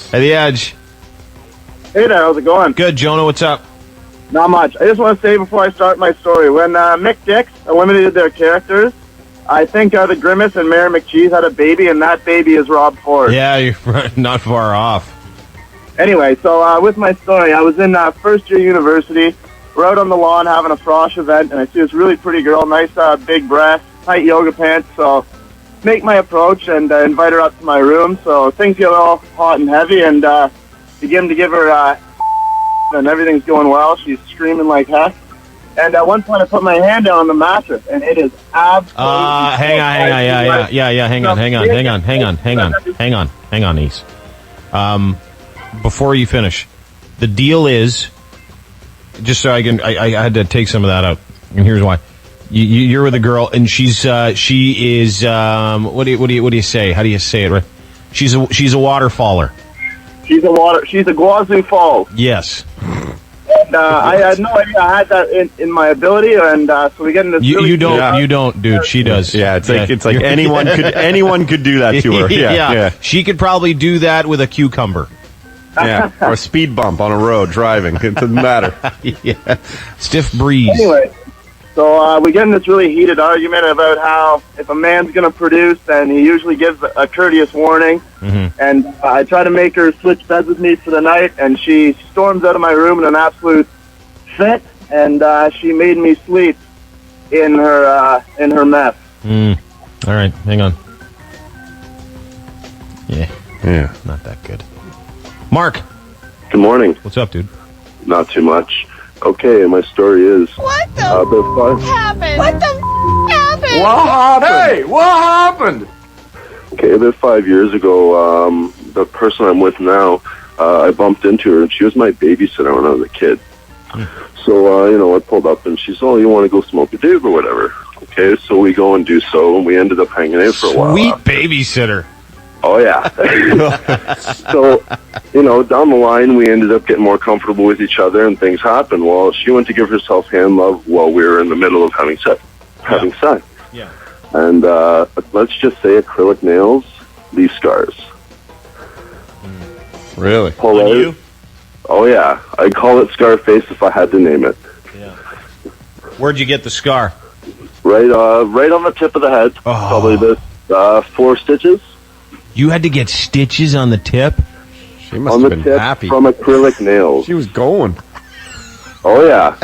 Hey, The Edge. Hey there, how's it going? Good, Jonah, what's up? Not much. I just want to say before I start my story, when Mick Dix eliminated their characters, I think the Grimace and Mayor McCheese had a baby, and that baby is Rob Ford. Yeah, you're not far off. Anyway, so with my story, I was in first year university. We're out on the lawn having a frosh event, and I see this really pretty girl, nice big breasts, tight yoga pants, so make my approach and invite her up to my room. So things get all hot and heavy, and begin to give her and everything's going well. She's screaming like heck. And at one point, I put my hand down on the mattress, and it is absolutely... hang on, Ace. Before you finish, the deal is, just so I had to take some of that out, and here's why. You're with a girl, and she is, what do you say? How do you say it, right? She's a waterfaller. She's a Guazoo Falls. Yes. And I had no idea I had that in my ability, and so we get into this you don't, dude. She does. Yeah, it's like anyone could do that to her. Yeah. She could probably do that with a cucumber. Yeah, or a speed bump on a road driving. It doesn't matter. Yeah. Stiff breeze. Anyway, so we get in this really heated argument about how if a man's going to produce, then he usually gives a courteous warning. Mm-hmm. And I try to make her switch beds with me for the night, and she storms out of my room in an absolute fit, and she made me sleep in her mess. All right, hang on. Yeah, not that good. Mark. Good morning. What's up, dude? Not too much. Okay, my story is... What the happened? What the happened? What happened? Hey, what happened? Okay, about 5 years ago, the person I'm with now, I bumped into her, and she was my babysitter when I was a kid. So, I pulled up, and she said, you want to go smoke a doob or whatever. Okay, so we go and do so, and we ended up hanging out for a while. Sweet babysitter. Oh, yeah. So, down the line, we ended up getting more comfortable with each other, and things happened. Well, she went to give herself hand love while we were in the middle of having sex. Yeah. And let's just say acrylic nails leave scars. Really? Pull out. You? Oh, yeah. I'd call it Scarface if I had to name it. Yeah. Where'd you get the scar? Right on the tip of the head. Oh. Probably this 4 stitches. You had to get stitches on the tip? She must on have the been tip happy. from acrylic nails. She was going. Oh, yeah.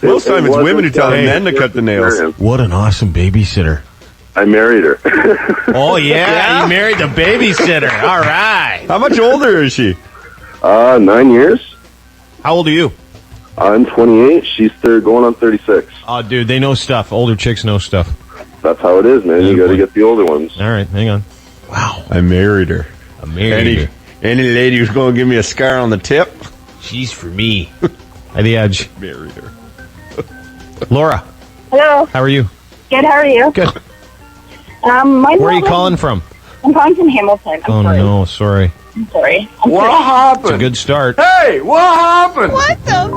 Most time it's women who tell men to cut the nails. What an awesome babysitter. I married her. Oh, yeah, you married the babysitter. All right. How much older is she? 9 years. How old are you? I'm 28. She's going on 36. Oh, dude, they know stuff. Older chicks know stuff. That's how it is, man. You got to get the older ones. All right, hang on. Wow. I married her. Her. Any lady who's going to give me a scar on the tip? She's for me. At the Edge. Married her. Laura. Hello. How are you? Good. How are you? Good. Where are you calling from? I'm calling from Hamilton. I'm sorry. No, sorry. I'm sorry. What happened? It's a good start. Hey, what happened? What the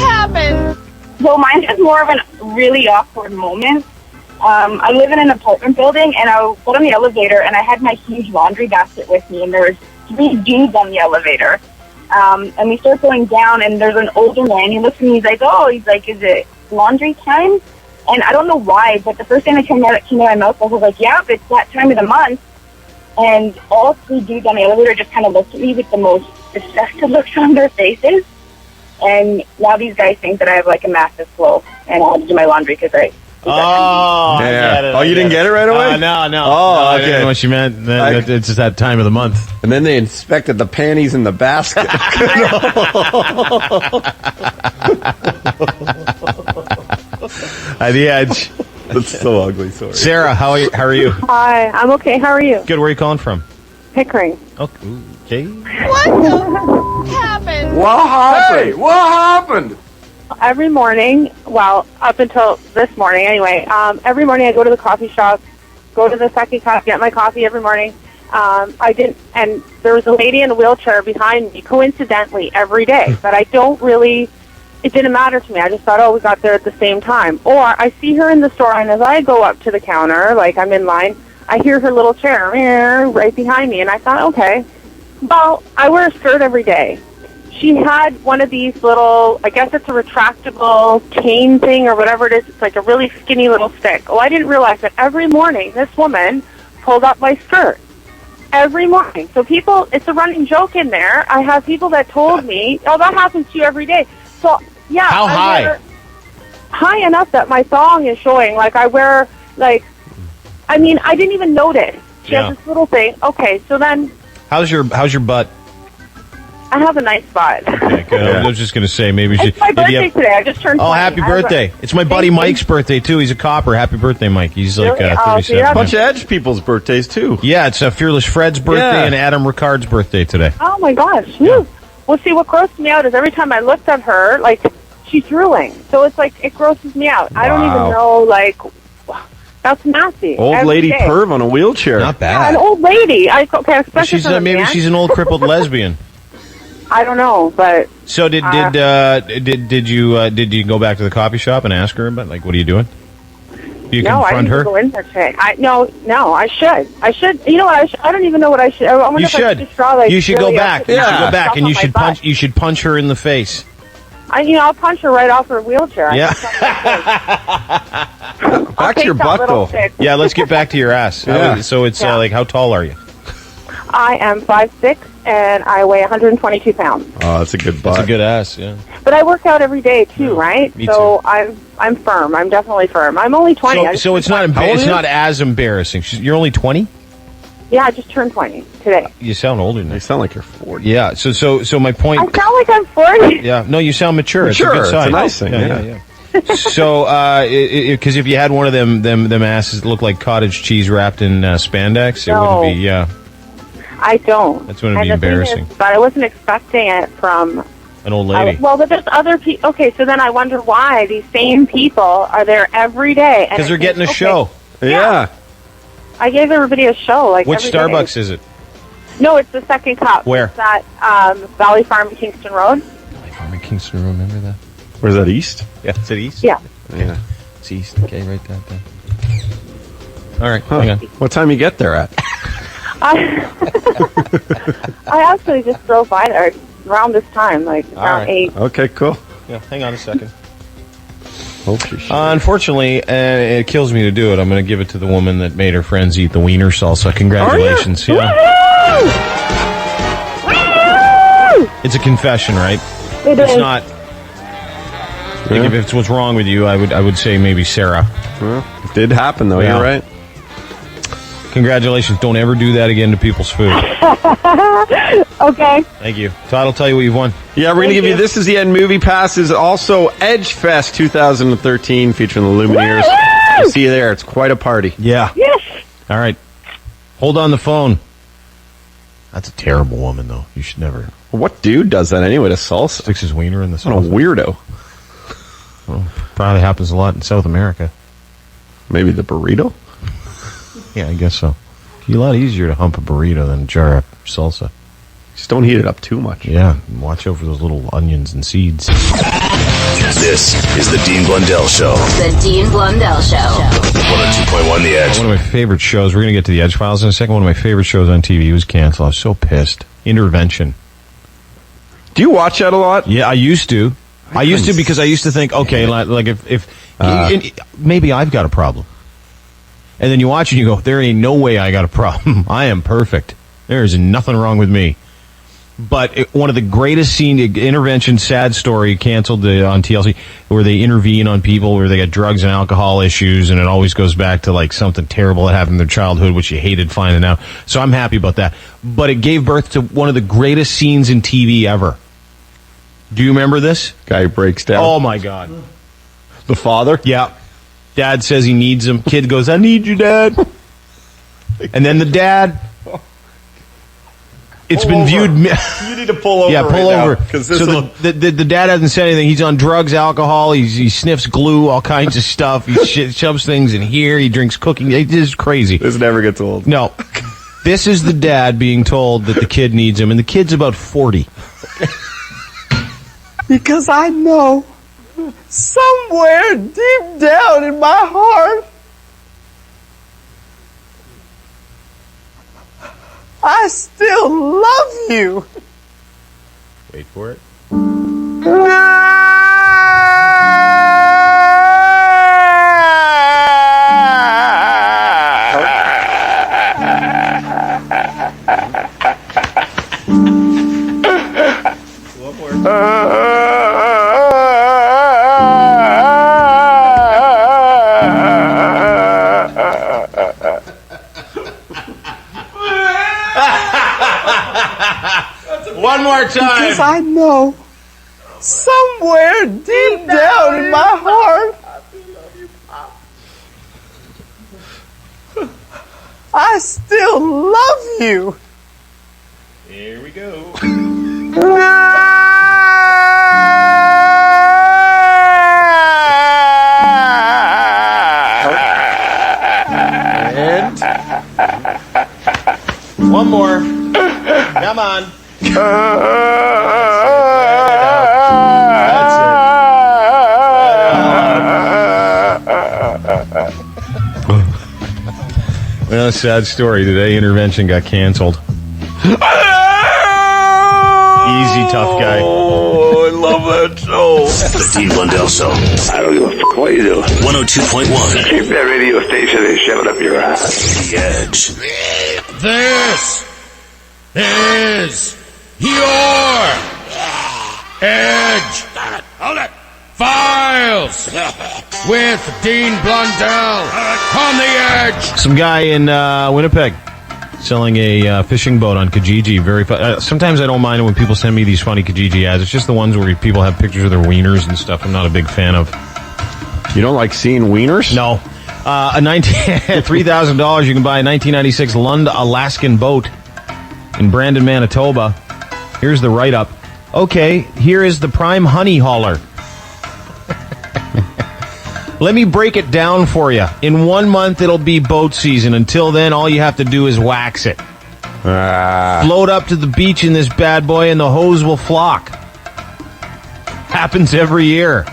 happened? So mine is more of a really awkward moment. I live in an apartment building, and I got on the elevator, and I had my huge laundry basket with me, and there was 3 dudes on the elevator. And we start going down, and there's an older man. He looks at me, he's like, is it laundry time? And I don't know why, but the first thing that came out of my mouth, I was like, yeah, it's that time of the month. And all 3 dudes on the elevator just kind of looked at me with the most disgusted looks on their faces. And now these guys think that I have like a massive flow, and I have to do my laundry because I... Oh, I get it. Oh, you didn't get it right away? No. Oh, no, I okay. didn't know what she meant. It's just that time of the month. And then they inspected the panties in the basket. At the Edge. That's so ugly. Sorry. Sarah, how are you? Hi, I'm okay. How are you? Good. Where are you calling from? Pickering. Okay. What the happened? What happened? Hey, what happened? Every morning, well, up until this morning anyway, every morning I go to the coffee shop, go to the Psychik Nikki, get my coffee every morning. And there was a lady in a wheelchair behind me, coincidentally, every day. But I don't really, it didn't matter to me. I just thought, oh, we got there at the same time. Or I see her in the store, and as I go up to the counter, like I'm in line, I hear her little chair right behind me, and I thought, okay. Well, I wear a skirt every day. She had one of these little, I guess it's a retractable cane thing or whatever it is. It's like a really skinny little stick. Oh, I didn't realize that every morning this woman pulled up my skirt. Every morning. So people, it's a running joke in there. I have people that told me, oh, that happens to you every day. So, yeah. How high? High enough that my thong is showing. Like, I wear, like, I mean, I didn't even notice. She has this little thing. Okay, so then. How's your butt? I have a nice butt. Okay, good. I was just going to say, maybe it's my birthday today. I just turned 20. Oh, happy birthday. It's my buddy Mike's birthday, too. He's a copper. Happy birthday, Mike. He's like 37. A bunch of Edge people's birthdays, too. Yeah, it's Fearless Fred's birthday and Adam Ricard's birthday today. Oh, my gosh. Yeah. Well, see, what grosses me out is every time I looked at her, like, she's drooling. So it's like, it grosses me out. I don't even know, like, that's nasty. Old lady perv on a wheelchair. Not bad. Yeah, an old lady. She's maybe she's an old crippled lesbian. I don't know, but so did you go back to the coffee shop and ask her about, like, what are you doing? Do you No, I confront didn't her? go in there today. No, I should. You know what? I don't even know what I should. I wonder You if I should. just draw, like, You should really go back. up You to should go back, stuff and on you my should butt. punch. You should punch her in the face. I'll punch her right off her wheelchair. Yeah. Back to your butt, though. Yeah, let's get back to your ass. Yeah. So it's like, how tall are you? I am 5'6", and I weigh 122 pounds. Oh, that's a good butt. That's a good ass, yeah. But I work out every day too, right? me so I'm firm. I'm definitely firm. I'm only 20. So it's not as embarrassing. You're only 20? Yeah, I just turned 20 today. You sound older than that. You sound like you're 40. Yeah. So my point. I sound like I'm 40. Yeah. No, you sound mature. Mature, It's a good sign. it's a nice thing, Yeah. So, because if you had one of them asses that looked like cottage cheese wrapped in spandex, it wouldn't be. Yeah. I don't. That's when it'd be And the thing embarrassing. is, but I wasn't expecting it from. An old lady. Well, but there's other people. Okay, so then I wonder why these same people are there every day. Because they're getting a show. Yeah. I gave everybody a show. Like Which every day. Starbucks is it? No, it's the Second Cup. Where? It's at Valley Farm, Kingston Road. I'm in Kingston Road. Remember that? Where's that, east? Yeah. Is it east? Yeah. Yeah. It's east. Okay, write that down. All right. Hang on. What time you get there at? I actually just drove by there around this time, like around 8. Okay, cool. Yeah. Hang on a second. Holy shit. Unfortunately, it kills me to do it. I'm going to give it to the woman that made her friends eat the wiener salsa. Congratulations. Yeah. It's a confession, right? It's is. not. Like, if it's what's wrong with you, I would say maybe Sarah. Well, it did happen, though. Yeah. You're right. Congratulations. Don't ever do that again to people's food. Okay. Thank you. Todd will tell you what you've won. Yeah, we're going to give you This Is the End movie passes. Also, Edge Fest 2013 featuring the Lumineers. We'll see you there. It's quite a party. Yeah. Yes. All right. Hold on the phone. That's a terrible woman, though. You should never. What dude does that anyway to salsa? Sticks his wiener in the salsa. What a weirdo. Well, probably happens a lot in South America. Maybe the burrito? Yeah, I guess so. It'd be a lot easier to hump a burrito than a jar of salsa. Just don't heat it up too much. Yeah, watch out for those little onions and seeds. This is the Dean Blundell Show. The Dean Blundell Show. 102.1 The Edge. One of my favorite shows, we're going to get to the Edge Files in a second. One of my favorite shows on TV was canceled. I was so pissed. Intervention. Do you watch that a lot? Yeah, I used to. I used to because I used to think, okay, like if maybe I've got a problem. And then you watch it and you go, there ain't no way I got a problem. I am perfect. There is nothing wrong with me. But one of the greatest intervention, sad story, canceled on TLC, where they intervene on people where they got drugs and alcohol issues, and it always goes back to like something terrible that happened in their childhood, which you hated finding out. So I'm happy about that. But it gave birth to one of the greatest scenes in TV ever. Do you remember this? Guy breaks down. Oh my God. The father? Yeah. Dad says he needs him. Kid goes, I need you, Dad. And then the dad... It's been viewed... You need to pull over. Yeah, pull right over. Now, so the dad hasn't said anything. He's on drugs, alcohol. He sniffs glue, all kinds of stuff. He shoves things in here. He drinks cooking. It is crazy. This never gets old. No. This is the dad being told that the kid needs him, and the kid's about 40. Because I know somewhere deep down in my heart, I still love you. Wait for it. One more time. Because I know somewhere deep down in my heart, I still love you. Here we go. And one more. Come on. Well, sad story today. Intervention got canceled. Easy, tough guy. Oh, I love that show. The Dean Blundell Show. I don't give a fuck what you do. 102.1. Keep that radio station and shove it up your ass. The Edge. This is your Edge. Hold it. Files with Dean Blundell on the Edge. Some guy in Winnipeg selling a fishing boat on Kijiji. Very sometimes I don't mind it when people send me these funny Kijiji ads. It's just the ones where people have pictures of their wieners and stuff. I'm not a big fan of. You don't like seeing wieners? No. $3,000 you can buy a 1996 Lund Alaskan boat in Brandon, Manitoba. Here's the write-up. Okay, here is the prime honey hauler. Let me break it down for you. In 1 month, it'll be boat season. Until then, all you have to do is wax it. Float up to the beach in this bad boy, and the hose will flock. Happens every year.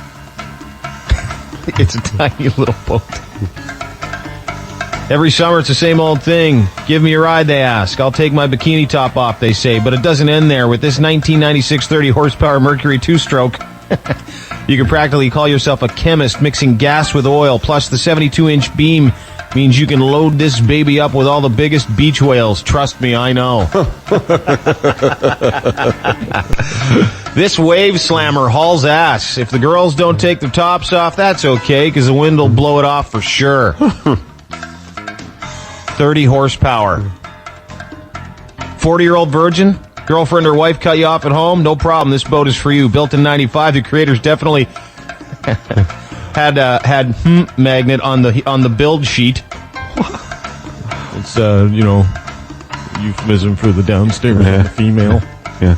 It's a tiny little boat. Every summer, it's the same old thing. Give me a ride, they ask. I'll take my bikini top off, they say. But it doesn't end there. With this 1996 30-horsepower Mercury two-stroke, you can practically call yourself a chemist mixing gas with oil. Plus, the 72-inch beam means you can load this baby up with all the biggest beach whales. Trust me, I know. This wave slammer hauls ass. If the girls don't take their tops off, that's okay, because the wind will blow it off for sure. 30 horsepower. 40-year-old virgin? Girlfriend or wife cut you off at home? No problem. This boat is for you. Built in 95, the creators definitely had magnet on the build sheet. It's euphemism for the downstairs and the female. Yeah.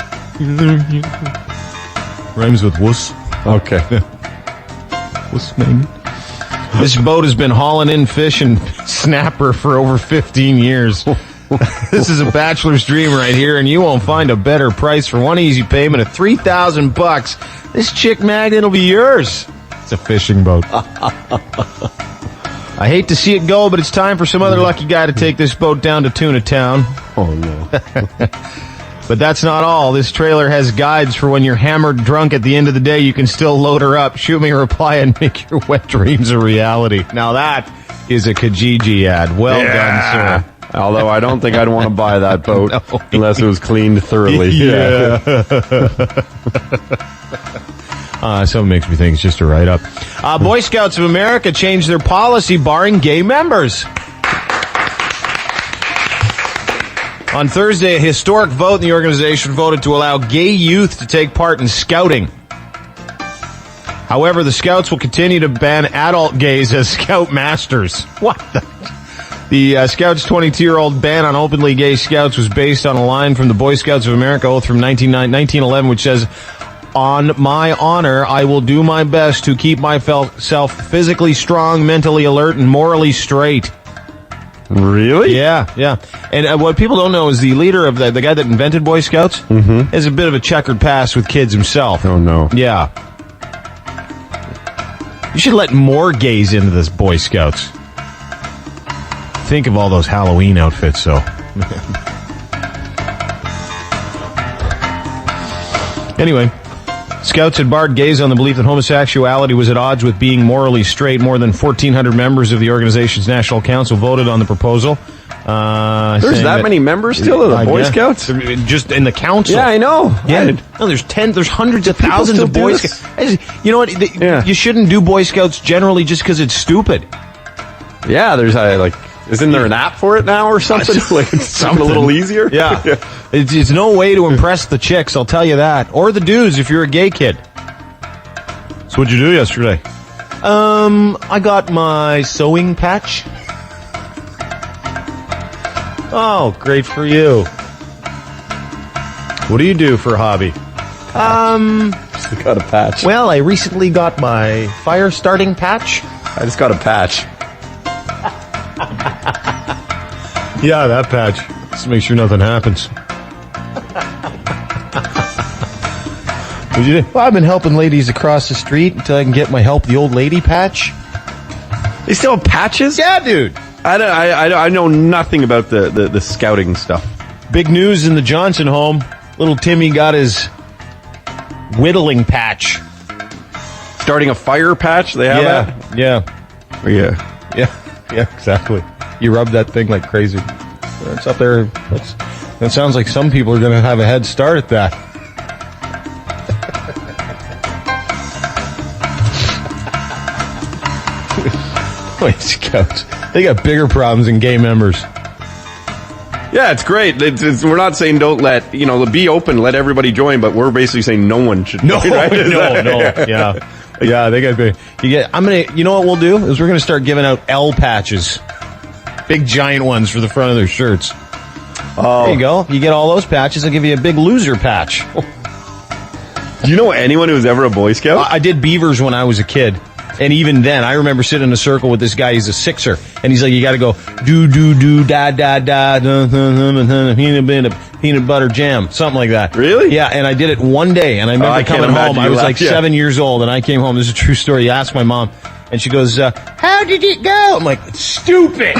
Rhymes with wuss. Okay. Wuss magnet. This boat has been hauling in fish and snapper for over 15 years. This is a bachelor's dream right here, and you won't find a better price for one easy payment of $3,000. This chick magnet will be yours. It's a fishing boat. I hate to see it go, but it's time for some other lucky guy to take this boat down to Tuna Town. Oh, no. But that's not all. This trailer has guides for when you're hammered drunk at the end of the day. You can still load her up. Shoot me a reply and make your wet dreams a reality. Now that is a Kijiji ad. Well done, sir. Although I don't think I'd want to buy that boat unless it was cleaned thoroughly. Yeah. Something makes me think it's just a write-up. Boy Scouts of America changed their policy barring gay members. On Thursday, a historic vote in the organization voted to allow gay youth to take part in scouting. However, the Scouts will continue to ban adult gays as Scout Masters. What the Scouts' 22-year-old ban on openly gay Scouts was based on a line from the Boy Scouts of America oath from 1911, which says, "On my honor, I will do my best to keep myself physically strong, mentally alert, and morally straight." Really? Yeah. And what people don't know is the leader of the guy that invented Boy Scouts has a bit of a checkered past with kids himself. Oh, no. Yeah. You should let more gays into this Boy Scouts. Think of all those Halloween outfits, though. Anyway, Scouts had barred gays on the belief that homosexuality was at odds with being morally straight. More than 1,400 members of the organization's National Council voted on the proposal. There's that many members still of the Boy Scouts? Just in the council. Yeah, I know. Yeah. No, there's hundreds of thousands of Boy Scouts. You know what? You shouldn't do Boy Scouts generally just because it's stupid. Yeah, there's isn't there an app for it now or something? Something a little easier? Yeah. It's no way to impress the chicks, I'll tell you that. Or the dudes if you're a gay kid. So what'd you do yesterday? I got my sewing patch. Oh, great for you. What do you do for a hobby? Just got a patch. Well, I recently got my fire starting patch. I just got a patch. Yeah, that patch. Just to make sure nothing happens. What'd you do? Well, I've been helping ladies across the street until I can get my Help the Old Lady patch. They still have patches? Yeah, dude. I know nothing about the scouting stuff. Big news in the Johnson home. Little Timmy got his whittling patch. Starting a fire patch? They have that? Yeah, exactly. You rub that thing like crazy. It's up there. That sounds like some people are going to have a head start at that. Boy Scouts. They got bigger problems than gay members. Yeah, it's great. We're not saying don't let, be open, let everybody join, but we're basically saying no one should join, right? No. Yeah, they got big. You know what we'll do? Is we're going to start giving out L patches. Big giant ones for the front of their shirts. Oh. There you go. You get all those patches, I'll give you a big loser patch. Do you know anyone who was ever a Boy Scout? I did beavers when I was a kid. And even then, I remember sitting in a circle with this guy. He's a sixer. And he's like, you got to go do, da, peanut butter jam. Something like that. Really? Yeah, and I did it one day. And I remember coming home. I was like 7 years old. And I came home. This is a true story. I asked my mom. And she goes, how did it go? I'm like, it's stupid.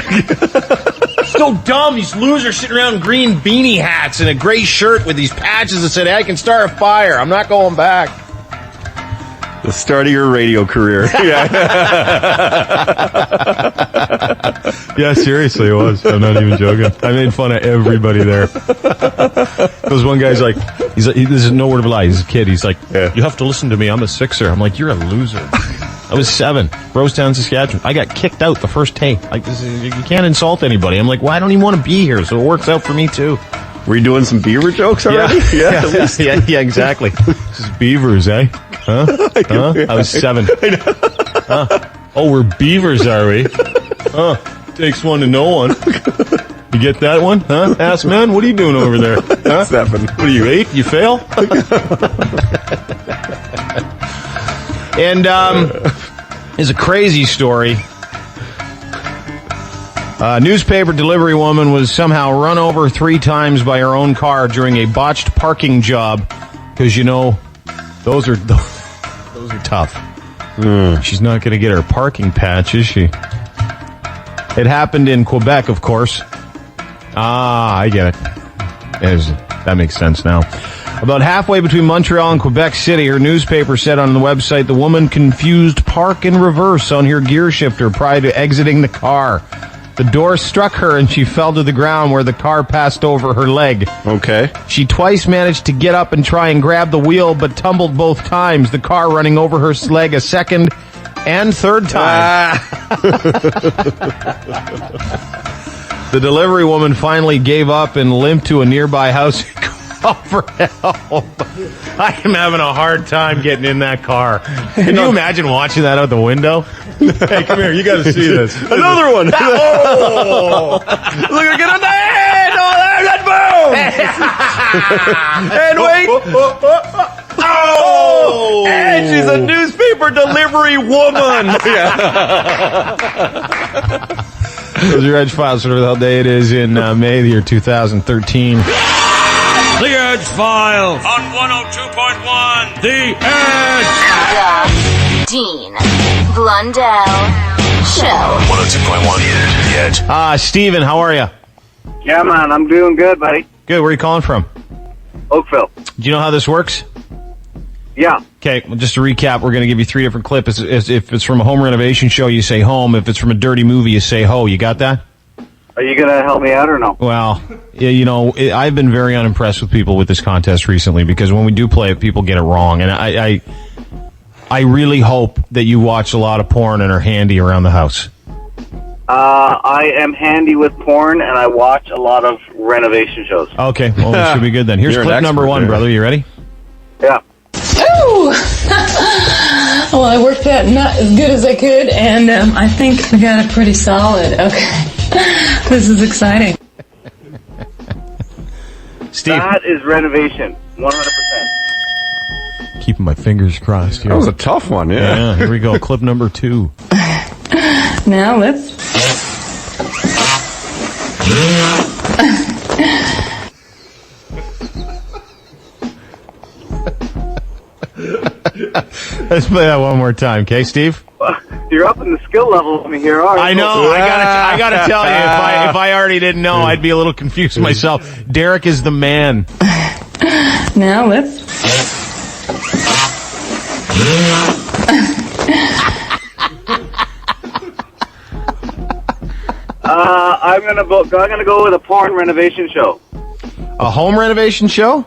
So dumb. These losers sitting around in green beanie hats and a gray shirt with these patches that said, hey, I can start a fire. I'm not going back. The start of your radio career. Yeah, seriously, it was. I'm not even joking. I made fun of everybody there. Because one guy's like, this is no word of a lie. He's a kid. He's like, you have to listen to me. I'm a sixer. I'm like, you're a loser. I was 7, Rosetown, Saskatchewan. I got kicked out the first day. You can't insult anybody. I'm like, well, I don't even want to be here, so it works out for me too. Were you doing some beaver jokes already? Yeah, exactly. Just beavers, eh? Huh? I was 7. Oh, we're beavers, are we? Takes one to know one. You get that one? Huh? Ass man, what are you doing over there? Huh? 7. What are you, 8? You fail? And is a crazy story. A newspaper delivery woman was somehow run over 3 times by her own car during a botched parking job. Because, those are tough. She's not going to get her parking patch, is she? It happened in Quebec, of course. I get it. That makes sense now. About halfway between Montreal and Quebec City, her newspaper said on the website, the woman confused park in reverse on her gear shifter prior to exiting the car. The door struck her and she fell to the ground where the car passed over her leg. Okay. She twice managed to get up and try and grab the wheel, but tumbled both times, the car running over her leg a second and third time. The delivery woman finally gave up and limped to a nearby house and called for help. I am having a hard time getting in that car. Can you imagine watching that out the window? Hey, come here. You got to see this. Another one. Oh! Look at the head. Oh, and wait. Oh! And she's a newspaper delivery woman. Those are your Edge Files for the day. It is in May the year 2013. The Edge Files on 102.1 The Edge. Dean Blundell Show. 102.1 The Edge. Steven, how are you? Yeah, man, I'm doing good, buddy. Good. Where are you calling from? Oakville. Do you know how this works? Yeah. Okay, well, just to recap, we're going to give you 3 different clips. If it's from a home renovation show, you say home. If it's from a dirty movie, you say ho. You got that? Are you going to help me out or no? Well, I've been very unimpressed with people with this contest recently because when we do play it, people get it wrong. And I really hope that you watch a lot of porn and are handy around the house. I am handy with porn, and I watch a lot of renovation shows. Okay, well, this should be good then. Here's clip number 1, brother. You ready? Yeah. Ooh! Well, I worked that not as good as I could, and I think I got it pretty solid. Okay. This is exciting. Steve. That is renovation, 100%. Keeping my fingers crossed here. That was a tough one, Yeah, here we go. Clip number 2. Now let's... Let's play that one more time, okay, Steve? you're up in the skill level over here, are you? I know. I gotta tell you, if I already didn't know, I'd be a little confused myself. Derek is the man. Now let's. I'm gonna go with a porn renovation show. A home renovation show?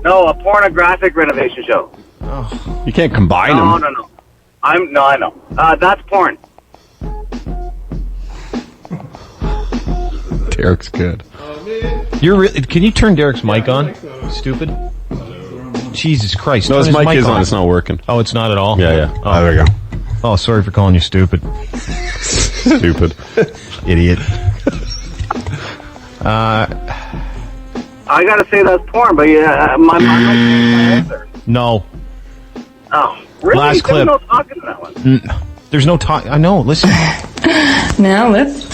No, a pornographic renovation show. Oh. You can't combine them. No. I know. That's porn. Derek's good. Can you turn Derek's mic on? Stupid. Jesus Christ. No, his mic is on. It's not working. Oh, it's not at all? Yeah. Oh, there you go. Oh, sorry for calling you stupid. Stupid. Idiot. I gotta say that's porn, but my answer. No. Oh, really? Last clip. There's no talking in that one. There's no talk. I know. Listen. Now let's.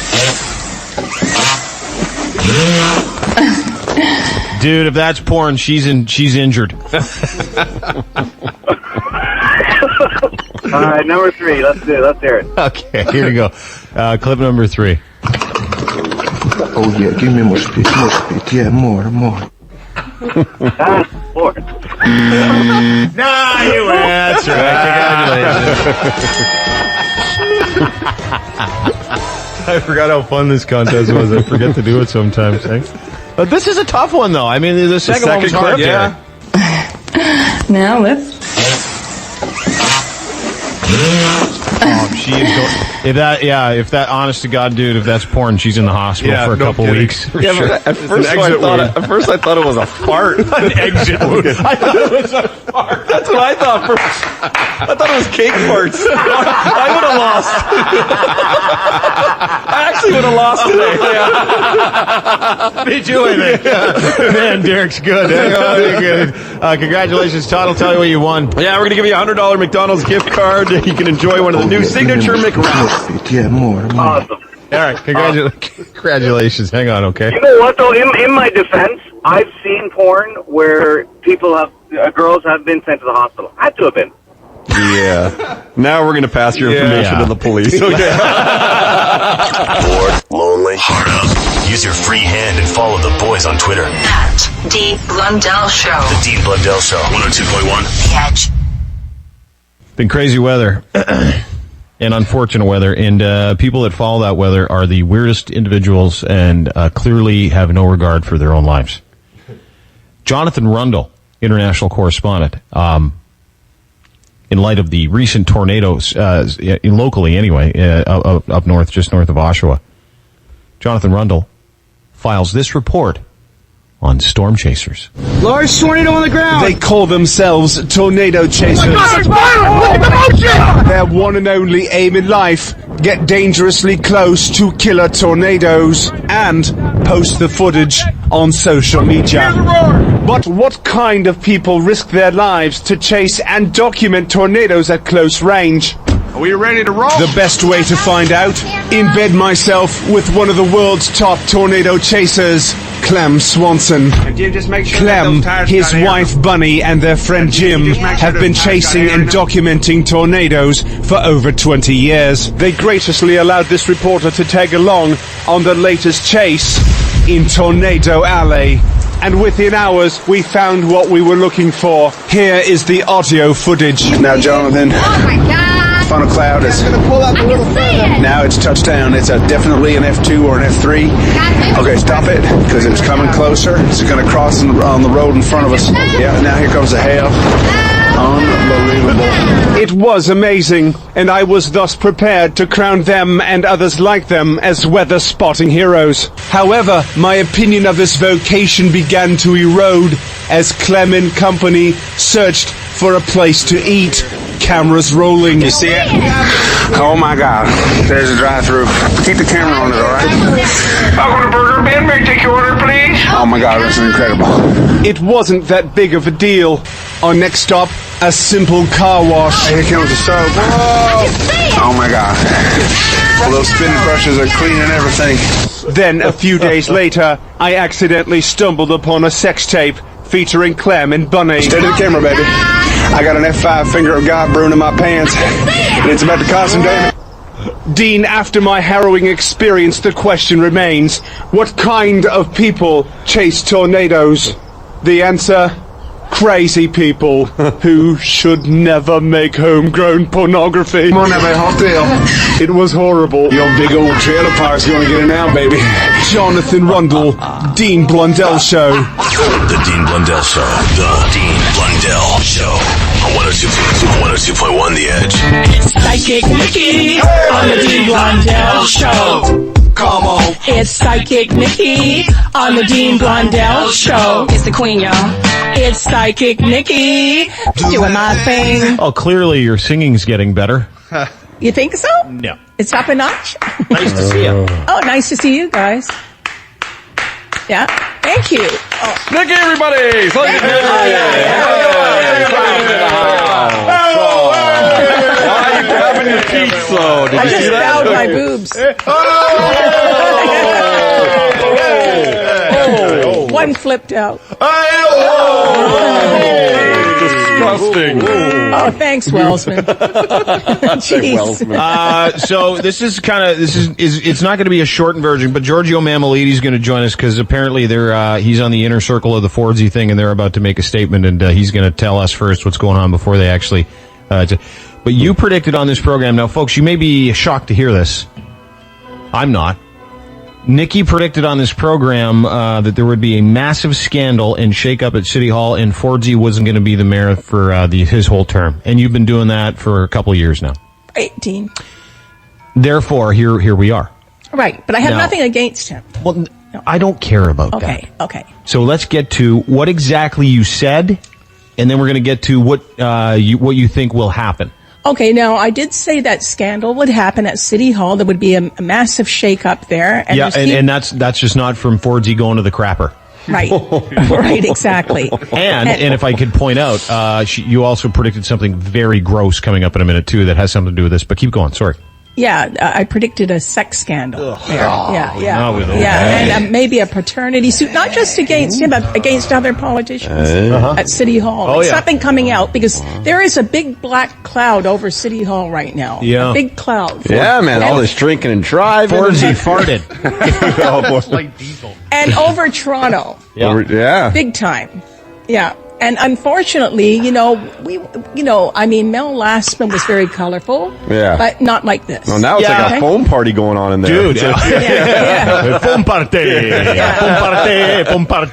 Dude, if that's porn, she's injured. All right, number 3. Let's hear it. Okay, here we go. Clip number 3. Oh yeah, give me more speed. Yeah, more. That's porn. Nah, you win. That's right. Congratulations. I forgot how fun this contest was. I forget to do it sometimes. But this is a tough one, though. I mean, the second one was hard. clip, yeah. Now let's. Oh, she is going. If that, honest to God, dude, if that's porn, she's in the hospital for a couple weeks. Yeah, sure. but at first I thought it was a fart. An exit wound. I thought it was a fart. That's what I thought first. I thought it was cake farts. I would have lost. I actually would have lost today. Me too, I think. Man, Derek's good. Good. Congratulations, Todd. I'll tell you what you won. Yeah, we're going to give you a $100 McDonald's gift card. You can enjoy one of the new signature McWraps. Yeah, more. Awesome. All right, congratulations. Hang on, okay? You know what, though? In my defense, I've seen porn where girls have been sent to the hospital. Had to have been. Yeah. Now we're going to pass your information to the police. Okay. Bored, lonely, hard up. Use your free hand and follow the boys on Twitter. At D. Blundell Show. The Dean Blundell Show. 102.1. The Edge. Been crazy weather. And unfortunate weather, and people that follow that weather are the weirdest individuals and clearly have no regard for their own lives. Jonathan Rundle, international correspondent, in light of the recent tornadoes, locally anyway, up north, just north of Oshawa, Jonathan Rundle files this report on storm chasers. Large tornado on the ground. They call themselves tornado chasers. Oh my God, it's violent! Look at the motion! Their one and only aim in life: get dangerously close to killer tornadoes and post the footage on social media. But what kind of people risk their lives to chase and document tornadoes at close range? Are we ready to roll? The best way to find out: embed myself with one of the world's top tornado chasers, Clem Swanson. Clem, his wife Bunny, and their friend Jim have been chasing and documenting tornadoes for over 20 years. They graciously allowed this reporter to tag along on the latest chase in Tornado Alley. And within hours, we found what we were looking for. Here is the audio footage. Now, Jonathan. Oh my God! Funnel cloud is now it's touchdown. It's definitely an F2 or an F3. Okay, stop it, because it was coming closer. It's going to cross on the road in front of us. Yeah, now here comes the hail. Unbelievable. It was amazing, and I was thus prepared to crown them and others like them as weather spotting heroes. However, my opinion of this vocation began to erode as Clem and company searched for a place to eat. Cameras rolling. You see it? Oh my God. There's a drive-through. Keep the camera on it, alright? Welcome to Burger Bin. May I take your order, please? Oh my God, this is incredible. It wasn't that big of a deal. Our next stop, a simple car wash. Here comes the soap. Whoa! Oh my God. Well, those spinning brushes are cleaning everything. Then, a few days later, I accidentally stumbled upon a sex tape featuring Clem and Bunny. Stay to the camera, baby. I got an F5 finger of God brewing in my pants, and it's about to cause some damage. Dean, after my harrowing experience, the question remains, what kind of people chase tornadoes? The answer, crazy people who should never make homegrown pornography. Come on now, mate, hot deal. It was horrible. Your big old trailer park's gonna get it now, baby. Jonathan Rundle, Dean Blundell Show. The Dean Blundell Show. The Dean Blundell Show. On 102.1 The Edge. It's Psychik Nikki on the Dean Blundell Show. Come on. It's Psychik Nikki on the Dean Blundell Show. It's the queen, y'all. It's Psychik Nikki doing my thing. Oh, clearly your singing's getting better. You think so? No. It's up a notch? Nice to see you. Oh, nice to see you guys. Yeah, thank you. Oh. Nikki, everybody! Why are you grabbing your cheeks, though? Did I you just see that? bowed my boobs. One flipped out. Disgusting. Oh, thanks, Wellsman. Jeez. So this is it's not going to be a shortened version, but Giorgio Mammalidi is going to join us because apparently he's on the inner circle of the Fordsy thing, and they're about to make a statement, and he's going to tell us first what's going on before they actually. But you predicted on this program. Now, folks, you may be shocked to hear this. I'm not. Nikki predicted on this program that there would be a massive scandal and shakeup at City Hall, and Fordsy wasn't going to be the mayor for his whole term. And you've been doing that for a couple of years now. 18. Therefore, here we are. Right, but I have Now- nothing against him. Well, I don't care about that. Okay. So let's get to what exactly you said, and then we're going to get to what you think will happen. Okay, now I did say that scandal would happen at City Hall. There would be a massive shake-up there. And Yeah, there's and that's just not from Fordsy going to the crapper. Right, right, exactly. And if I could point out, you also predicted something very gross coming up in a minute too that has something to do with this. But keep going. Sorry. Yeah, I predicted a sex scandal there. now we know. And maybe a paternity suit, not just against him, but against other politicians at City Hall. Oh, yeah. Something coming out, because there is a big black cloud over City Hall right now. Yeah. A big cloud. Yeah, man, all this drinking and driving. Fordsy farted. Oh, boy. And over Toronto. Yeah. Big time. Yeah. And unfortunately, Mel Lastman was very colorful. Yeah. But not like this. Well, now it's like a foam party going on in there. Dude. Foam party. Foam party.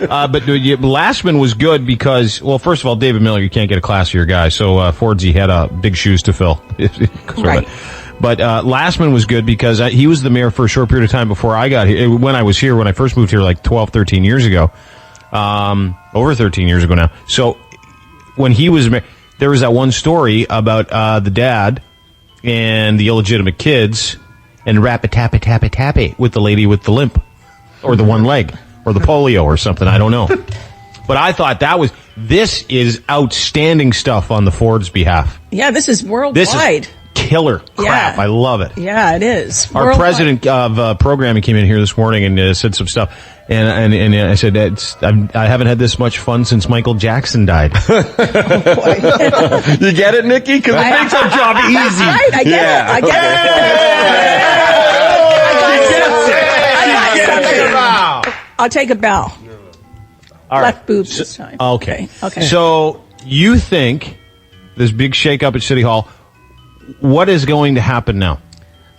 But Lastman was good because, well, first of all, David Miller, you can't get a classier guy. So Fordsy had big shoes to fill. Right. But Lastman was good because he was the mayor for a short period of time before I got here. When I first moved here like 12, 13 years ago. Over 13 years ago now. So when he was mayor, there was that one story about the dad and the illegitimate kids and rap-a-tap-a-tap-a-tap-a with the lady with the limp or the one leg or the polio or something. I don't know. But I thought this is outstanding stuff on the Ford's behalf. Yeah, this is worldwide. This is killer crap. Yeah. I love it. Yeah, it is. Our Worldwide. president of programming came in here this morning and said some stuff, and I said I haven't had this much fun since Michael Jackson died. You get it, Nikki? Because it makes our job easy. That's right. I get it. I get it. I'll take a bow. All Left right. boob this time. Okay. Okay. So you think this big shakeup at City Hall? What is going to happen now?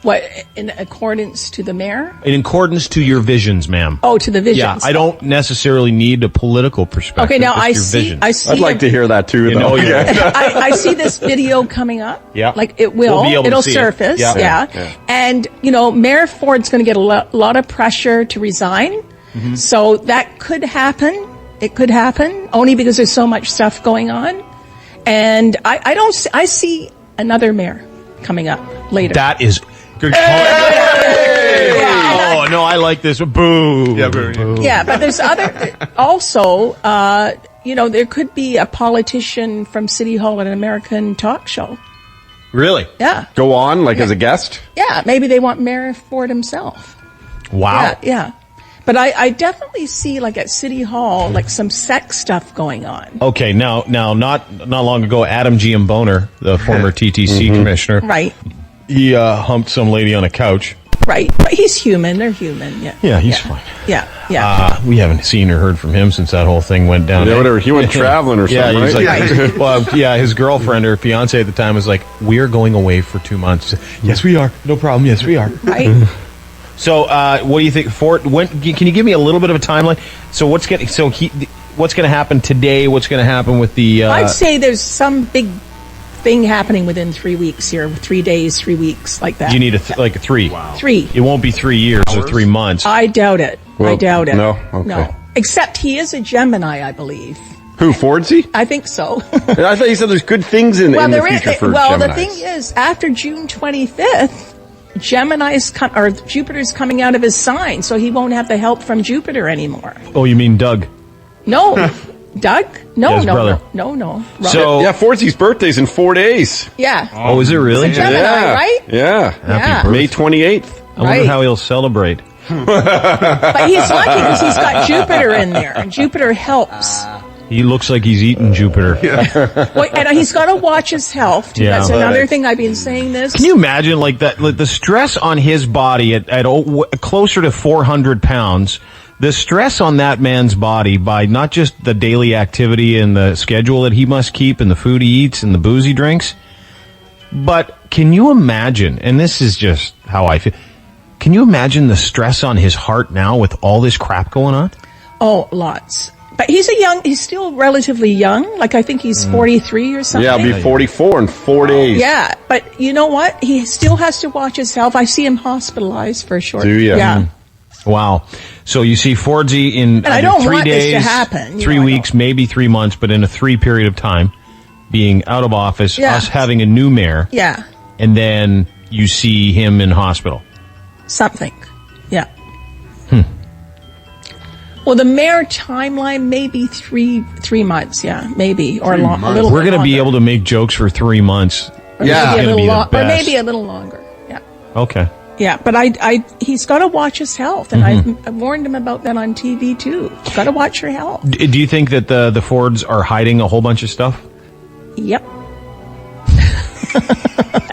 What, in accordance to the mayor? In accordance to your visions, ma'am. Oh, to the visions. Yeah, I don't necessarily need a political perspective. Okay, now just I your see. visions. I see. I'd like to hear that too, You though. know, yeah. I see this video coming up. Yeah. Like it will. We'll be able to It'll see it. surface. Yeah. Yeah. And, Mayor Ford's going to get a lot of pressure to resign. Mm-hmm. So that could happen. It could happen only because there's so much stuff going on. And I see another mayor coming up later. That is good call. Oh, no, I like this. Boo. Yeah, boo. Yeah, but there's also, there could be a politician from City Hall at an American talk show. Really? Yeah. Go on, like as a guest? Yeah, maybe they want Mayor Ford himself. Wow. Yeah. But I definitely see, like at City Hall, like some sex stuff going on. Okay, now, not long ago, Adam Giamboner, the former TTC commissioner, Right. he humped some lady on a couch. Right. But he's human. They're human. Yeah. Yeah, he's fine. Yeah. We haven't seen or heard from him since that whole thing went down. Yeah, whatever. He went traveling or something, he's right? like, well, yeah, his girlfriend or fiance at the time was like, "We're going away for 2 months." Yes, we are. No problem. Yes, we are. Right. So, what do you think? Can you give me a little bit of a timeline? So, what's going to happen today? What's going to happen with the? I'd say there's some big thing happening within 3 weeks here. 3 days, 3 weeks, like that. You need a 3. Wow. 3. It won't be 3 years or 3 months. I doubt it. Well, I doubt it. no? Okay. No. Except he is a Gemini, I believe. Who, Fordsey? I think so. I thought you said there's good things in the future for Geminis. The thing is, after June 25th, Jupiter's coming out of his sign, so he won't have the help from Jupiter anymore. Oh, you mean Doug? No. Doug? No. So, yeah, Fordsey's birthday's in 4 days. Yeah. Oh, is it really? It's a Gemini, right? Yeah. Happy May 28th. I wonder how he'll celebrate. But he's lucky because he's got Jupiter in there, and Jupiter helps. He looks like he's eating Jupiter. Well, and he's got to watch his health, too. Yeah. That's another thing I've been saying this. Can you imagine the stress on his body at closer to 400 pounds, the stress on that man's body by not just the daily activity and the schedule that he must keep and the food he eats and the booze he drinks, but can you imagine, and this is just how I feel, can you imagine the stress on his heart now with all this crap going on? Oh, lots. But he's still relatively young. Like, I think he's 43 or something. Yeah, I'll be 44 in 4 days. Yeah, but you know what? He still has to watch his health. I see him hospitalized for a short. Do you? Yeah. Wow. So you see Fordsey in and I don't 3 want days, this to happen. 3 weeks, maybe 3 months, but in a 3 period of time, being out of office, us having a new mayor. Yeah. And then you see him in hospital. Something. Yeah. Well, the mayor timeline may be three months, maybe, or a little. We're going to be able to make jokes for 3 months. Or or maybe a little longer. Yeah. Okay. Yeah, but he's got to watch his health, and I warned him about that on TV too. Got to watch your health. Do you think that the Fords are hiding a whole bunch of stuff? Yep.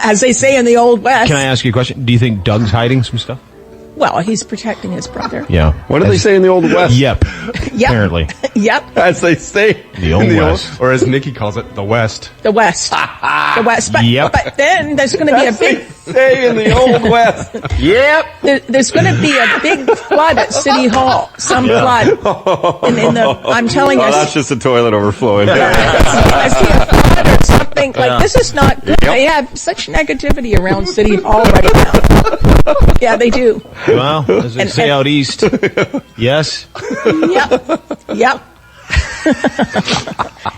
As they say in the Old West. Can I ask you a question? Do you think Doug's hiding some stuff? Well, he's protecting his brother. Yeah. What do they say in the Old West? Yep. Apparently. Yep. As they say. The Old West. Or as Nikki calls it, the West. The West. The West. But, Yep. but then there's going to be a big... say in the Old West. Yep. There's going to be a big flood at City Hall. Some flood. I'm telling you. Oh, that's just a toilet overflowing. I see a flood or something. Like, this is not good. They have such negativity around City Hall right now. Yeah, they do. Well, as they say out east. Yes. Yep.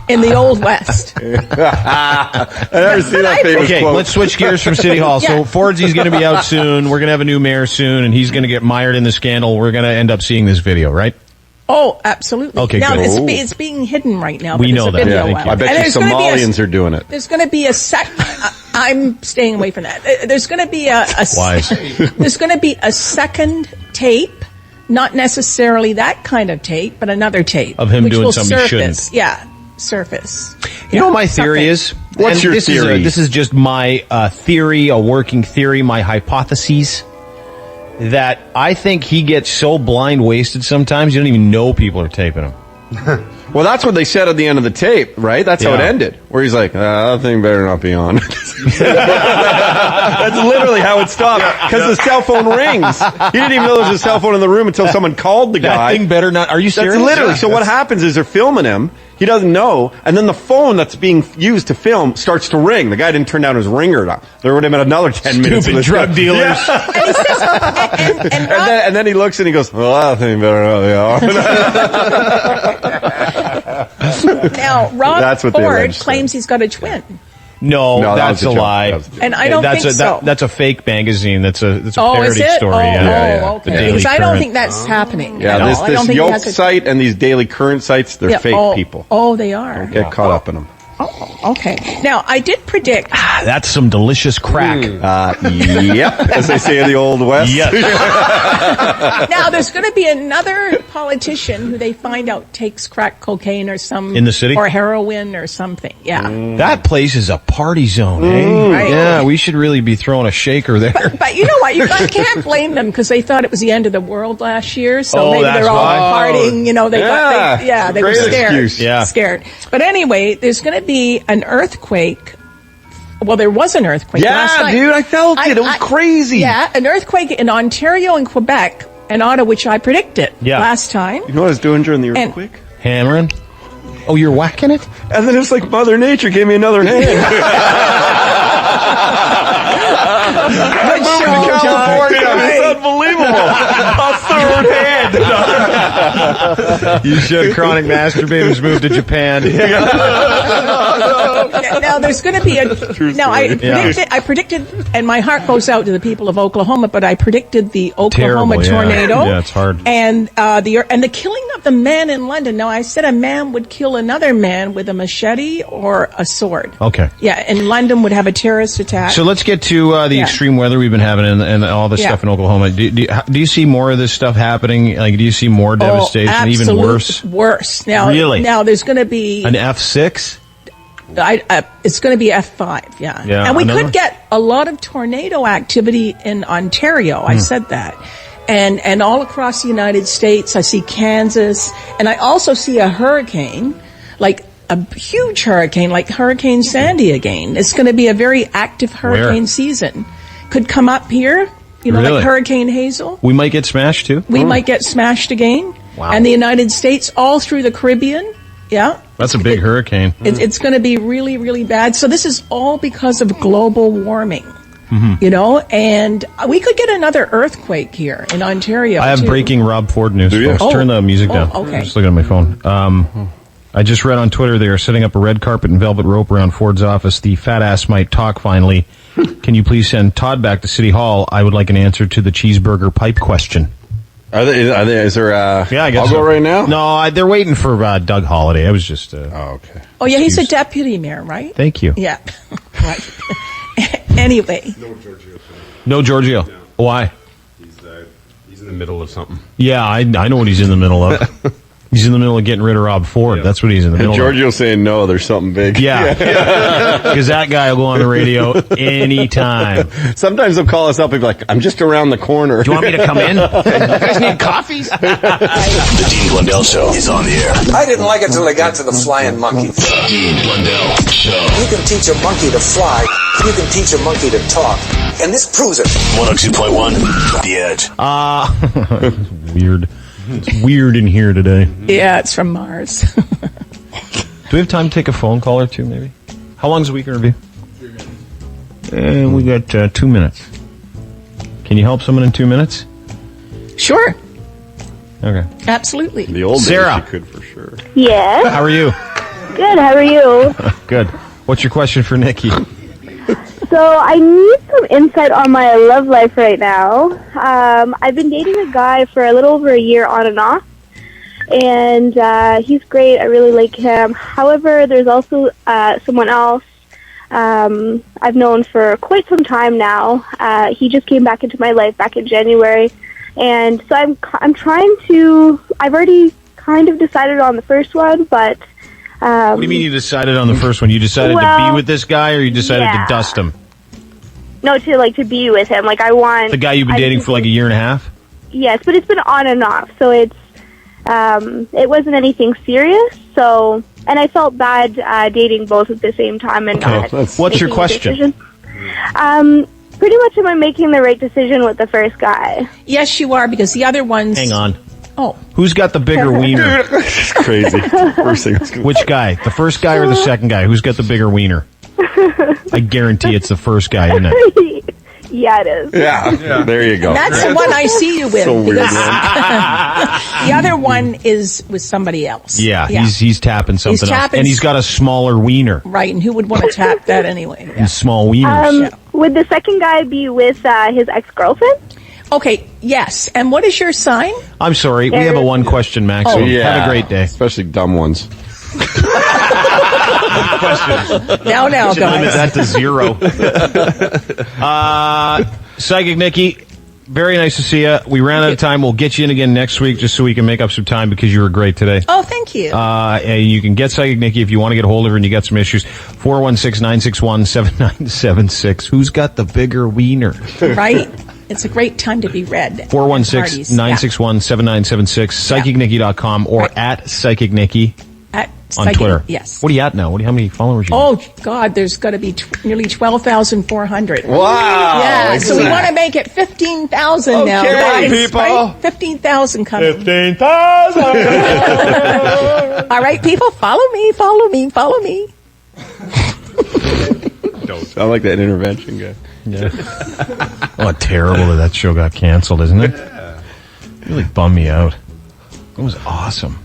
In the Old West. I never seen that famous Okay, quote. let's switch gears from City Hall. So Fordsey's going to be out soon. We're going to have a new mayor soon, and he's going to get mired in the scandal. We're going to end up seeing this video, right? Oh, absolutely. Okay, now, good. it's being hidden right now. We know that. Yeah, I bet you Somalians are doing it. There's going to be I'm staying away from that. There's going to be there's going to be a second tape, not necessarily that kind of tape, but another tape of him which doing will something he surface. shouldn't. Yeah, surface. You know what my theory is? What's your theory? This is just my theory, a working theory, my hypotheses. That I think he gets so blind wasted sometimes, you don't even know people are taping him. Well, that's what they said at the end of the tape, right? That's how it ended. Where he's like, that thing better not be on. That's literally how it stopped. Because the cell phone rings. He didn't even know there was a cell phone in the room until someone called the guy. That thing better not. Are you serious? That's literally. So what happens is they're filming him. He doesn't know. And then the phone that's being used to film starts to ring. The guy didn't turn down his ringer. There would have been another 10 minutes. Stupid drug dealers. Yeah. And then he looks and he goes, well, that thing better not be on. Now, Rob Ford claims he's got a twin. No, that's a lie. And I don't think so. That's a fake magazine. That's a parody story. Okay. Because I don't think that's happening. Yeah, this Yoke site and these Daily Current sites, they're fake people. Oh, they are. Don't get caught up in them. Oh, okay. Now, I did predict That's some delicious crack. Yep, as they say in the Old West. Yes. Now, there's going to be another politician who they find out takes crack cocaine or some... In the city? Or heroin or something, yeah. That place is a party zone, eh? Right. Yeah, we should really be throwing a shaker there. But you know what? You can't blame them because they thought it was the end of the world last year, so maybe that's they're all why. partying. You know, they were scared. Excuse. Yeah. Scared. But anyway, there's going to be an earthquake. Well, there was an earthquake last night. Dude, I felt it. It was crazy. Yeah, an earthquake in Ontario and Quebec and Ottawa, which I predicted last time. You know what I was doing during the earthquake? Hammering. Oh, you're whacking it? And then it's like Mother Nature gave me another hand. I moved to California. It's unbelievable. A third hand. You should. Chronic masturbators move to Japan. Now there's going to be I predicted, and my heart goes out to the people of Oklahoma, but I predicted the Oklahoma tornado. Yeah, it's hard. And the killing of the man in London. Now I said a man would kill another man with a machete or a sword. Okay. Yeah, and London would have a terrorist attack. So let's get to the extreme weather we've been having and all this stuff in Oklahoma. Do you see more of this stuff happening? Like, do you see more devastation, even worse? Worse. Now, really? Now there's going to be an F6. It's going to be F5, yeah. And we could get a lot of tornado activity in Ontario. I said that. And all across the United States. I see Kansas. And I also see a hurricane, like a huge hurricane, like Hurricane Sandy again. It's going to be a very active hurricane season. Could come up here, like Hurricane Hazel. We might get smashed, too? We might get smashed again. Wow. And the United States, all through the Caribbean. Yeah. That's a big hurricane. It's going to be really, really bad. So this is all because of global warming, Mm-hmm. and we could get another earthquake here in Ontario. I have breaking Rob Ford news, folks. Turn the music down. Okay. I'm just looking at my phone. I just read on Twitter they are setting up a red carpet and velvet rope around Ford's office. The fat ass might talk finally. Can you please send Todd back to City Hall? I would like an answer to the cheeseburger pipe question. Is there I guess I'll go right now? No, they're waiting for Doug Holliday. I was just... okay. Oh, yeah, he's a deputy mayor, right? Thank you. Yeah. Right. Anyway. No Giorgio. No. Why? He's in the middle of something. Yeah, I know what he's in the middle of. He's in the middle of getting rid of Rob Ford. Yeah. That's what he's in the middle of. Giorgio's saying no, there's something big. Yeah. Because that guy will go on the radio anytime. Sometimes they'll call us up and be like, I'm just around the corner. Do you want me to come in? You guys need coffees? The Dean Blundell Show is on the air. I didn't like it till I got to the flying monkey. The Dean Blundell Show. You can teach a monkey to fly. You can teach a monkey to talk. And this proves it. 102.1, The Edge. Weird. It's weird in here today. Yeah, it's from Mars. Do we have time to take a phone call or two, maybe? How long's a week in review? 3 minutes. And we got 2 minutes. Can you help someone in 2 minutes? Sure. Okay. Absolutely. The old Sarah. days you could for sure. Yes. How are you? Good. How are you? Good. What's your question for Nikki? So I need some insight on my love life right now. I've been dating a guy for a little over a year on and off, and he's great. I really like him. However, there's also someone else I've known for quite some time now. He just came back into my life back in January, and so I'm trying to. I've already kind of decided on the first one, but. What do you mean you decided on the first one? You decided to be with this guy, or you decided to dust him? No, to be with him. Like, I want... The guy you've been dating for like a year and a half? Yes, but it's been on and off, so it's... it wasn't anything serious, so... And I felt bad dating both at the same time and not... What's your question? Pretty much am I making the right decision with the first guy? Yes, you are, because the other ones... Hang on. Oh. Who's got the bigger wiener? It's crazy. First thing Which guy? The first guy or the second guy? Who's got the bigger wiener? I guarantee it's the first guy, isn't it? Yeah, it is. Yeah. There you go. That's the one I see you with. So weird, The other one is with somebody else. Yeah. He's tapping something else. And he's got a smaller wiener. Right, and who would want to tap that anyway? Yeah. And small wieners. Would the second guy be with his ex-girlfriend? Okay, yes. And what is your sign? I'm sorry, we have a one-question maximum. Have a great day. Especially dumb ones. questions. Now, Should limit guys. that to 0. Psychic Nikki, very nice to see you. We ran out of time. We'll get you in again next week just so we can make up some time because you were great today. Oh, thank you. And you can get Psychic Nikki if you want to get a hold of her and you got some issues. 416-961-7976. Who's got the bigger wiener? Right? It's a great time to be read. 416-961-7976. PsychicNikki.com or at Psychic Nikki At on Psychic, Twitter. Yes. What are you at now? How many followers you Oh, God, there's got to be nearly 12,400. Wow. Yeah, so we want to make it 15,000 now, Okay, guys. people. Right? 15,000 coming. 15,000. All right, people, follow me. I like that intervention guy. Yeah. Oh, terrible that show got canceled, isn't it? Really bummed me out. It was awesome.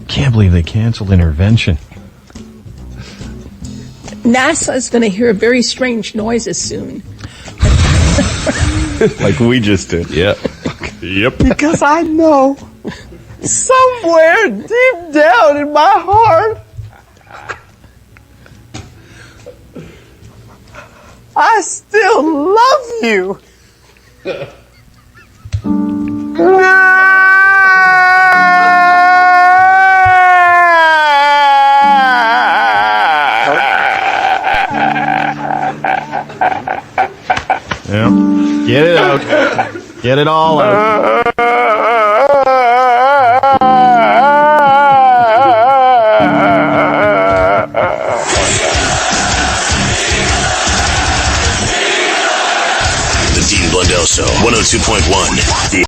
Can't believe they canceled Intervention. NASA is going to hear very strange noises soon. Like we just did. Yeah. Yep. Because I know somewhere deep down in my heart, I still love you. Yeah. Get it out. Get it all out. The Dean Blundell Show, 102.1.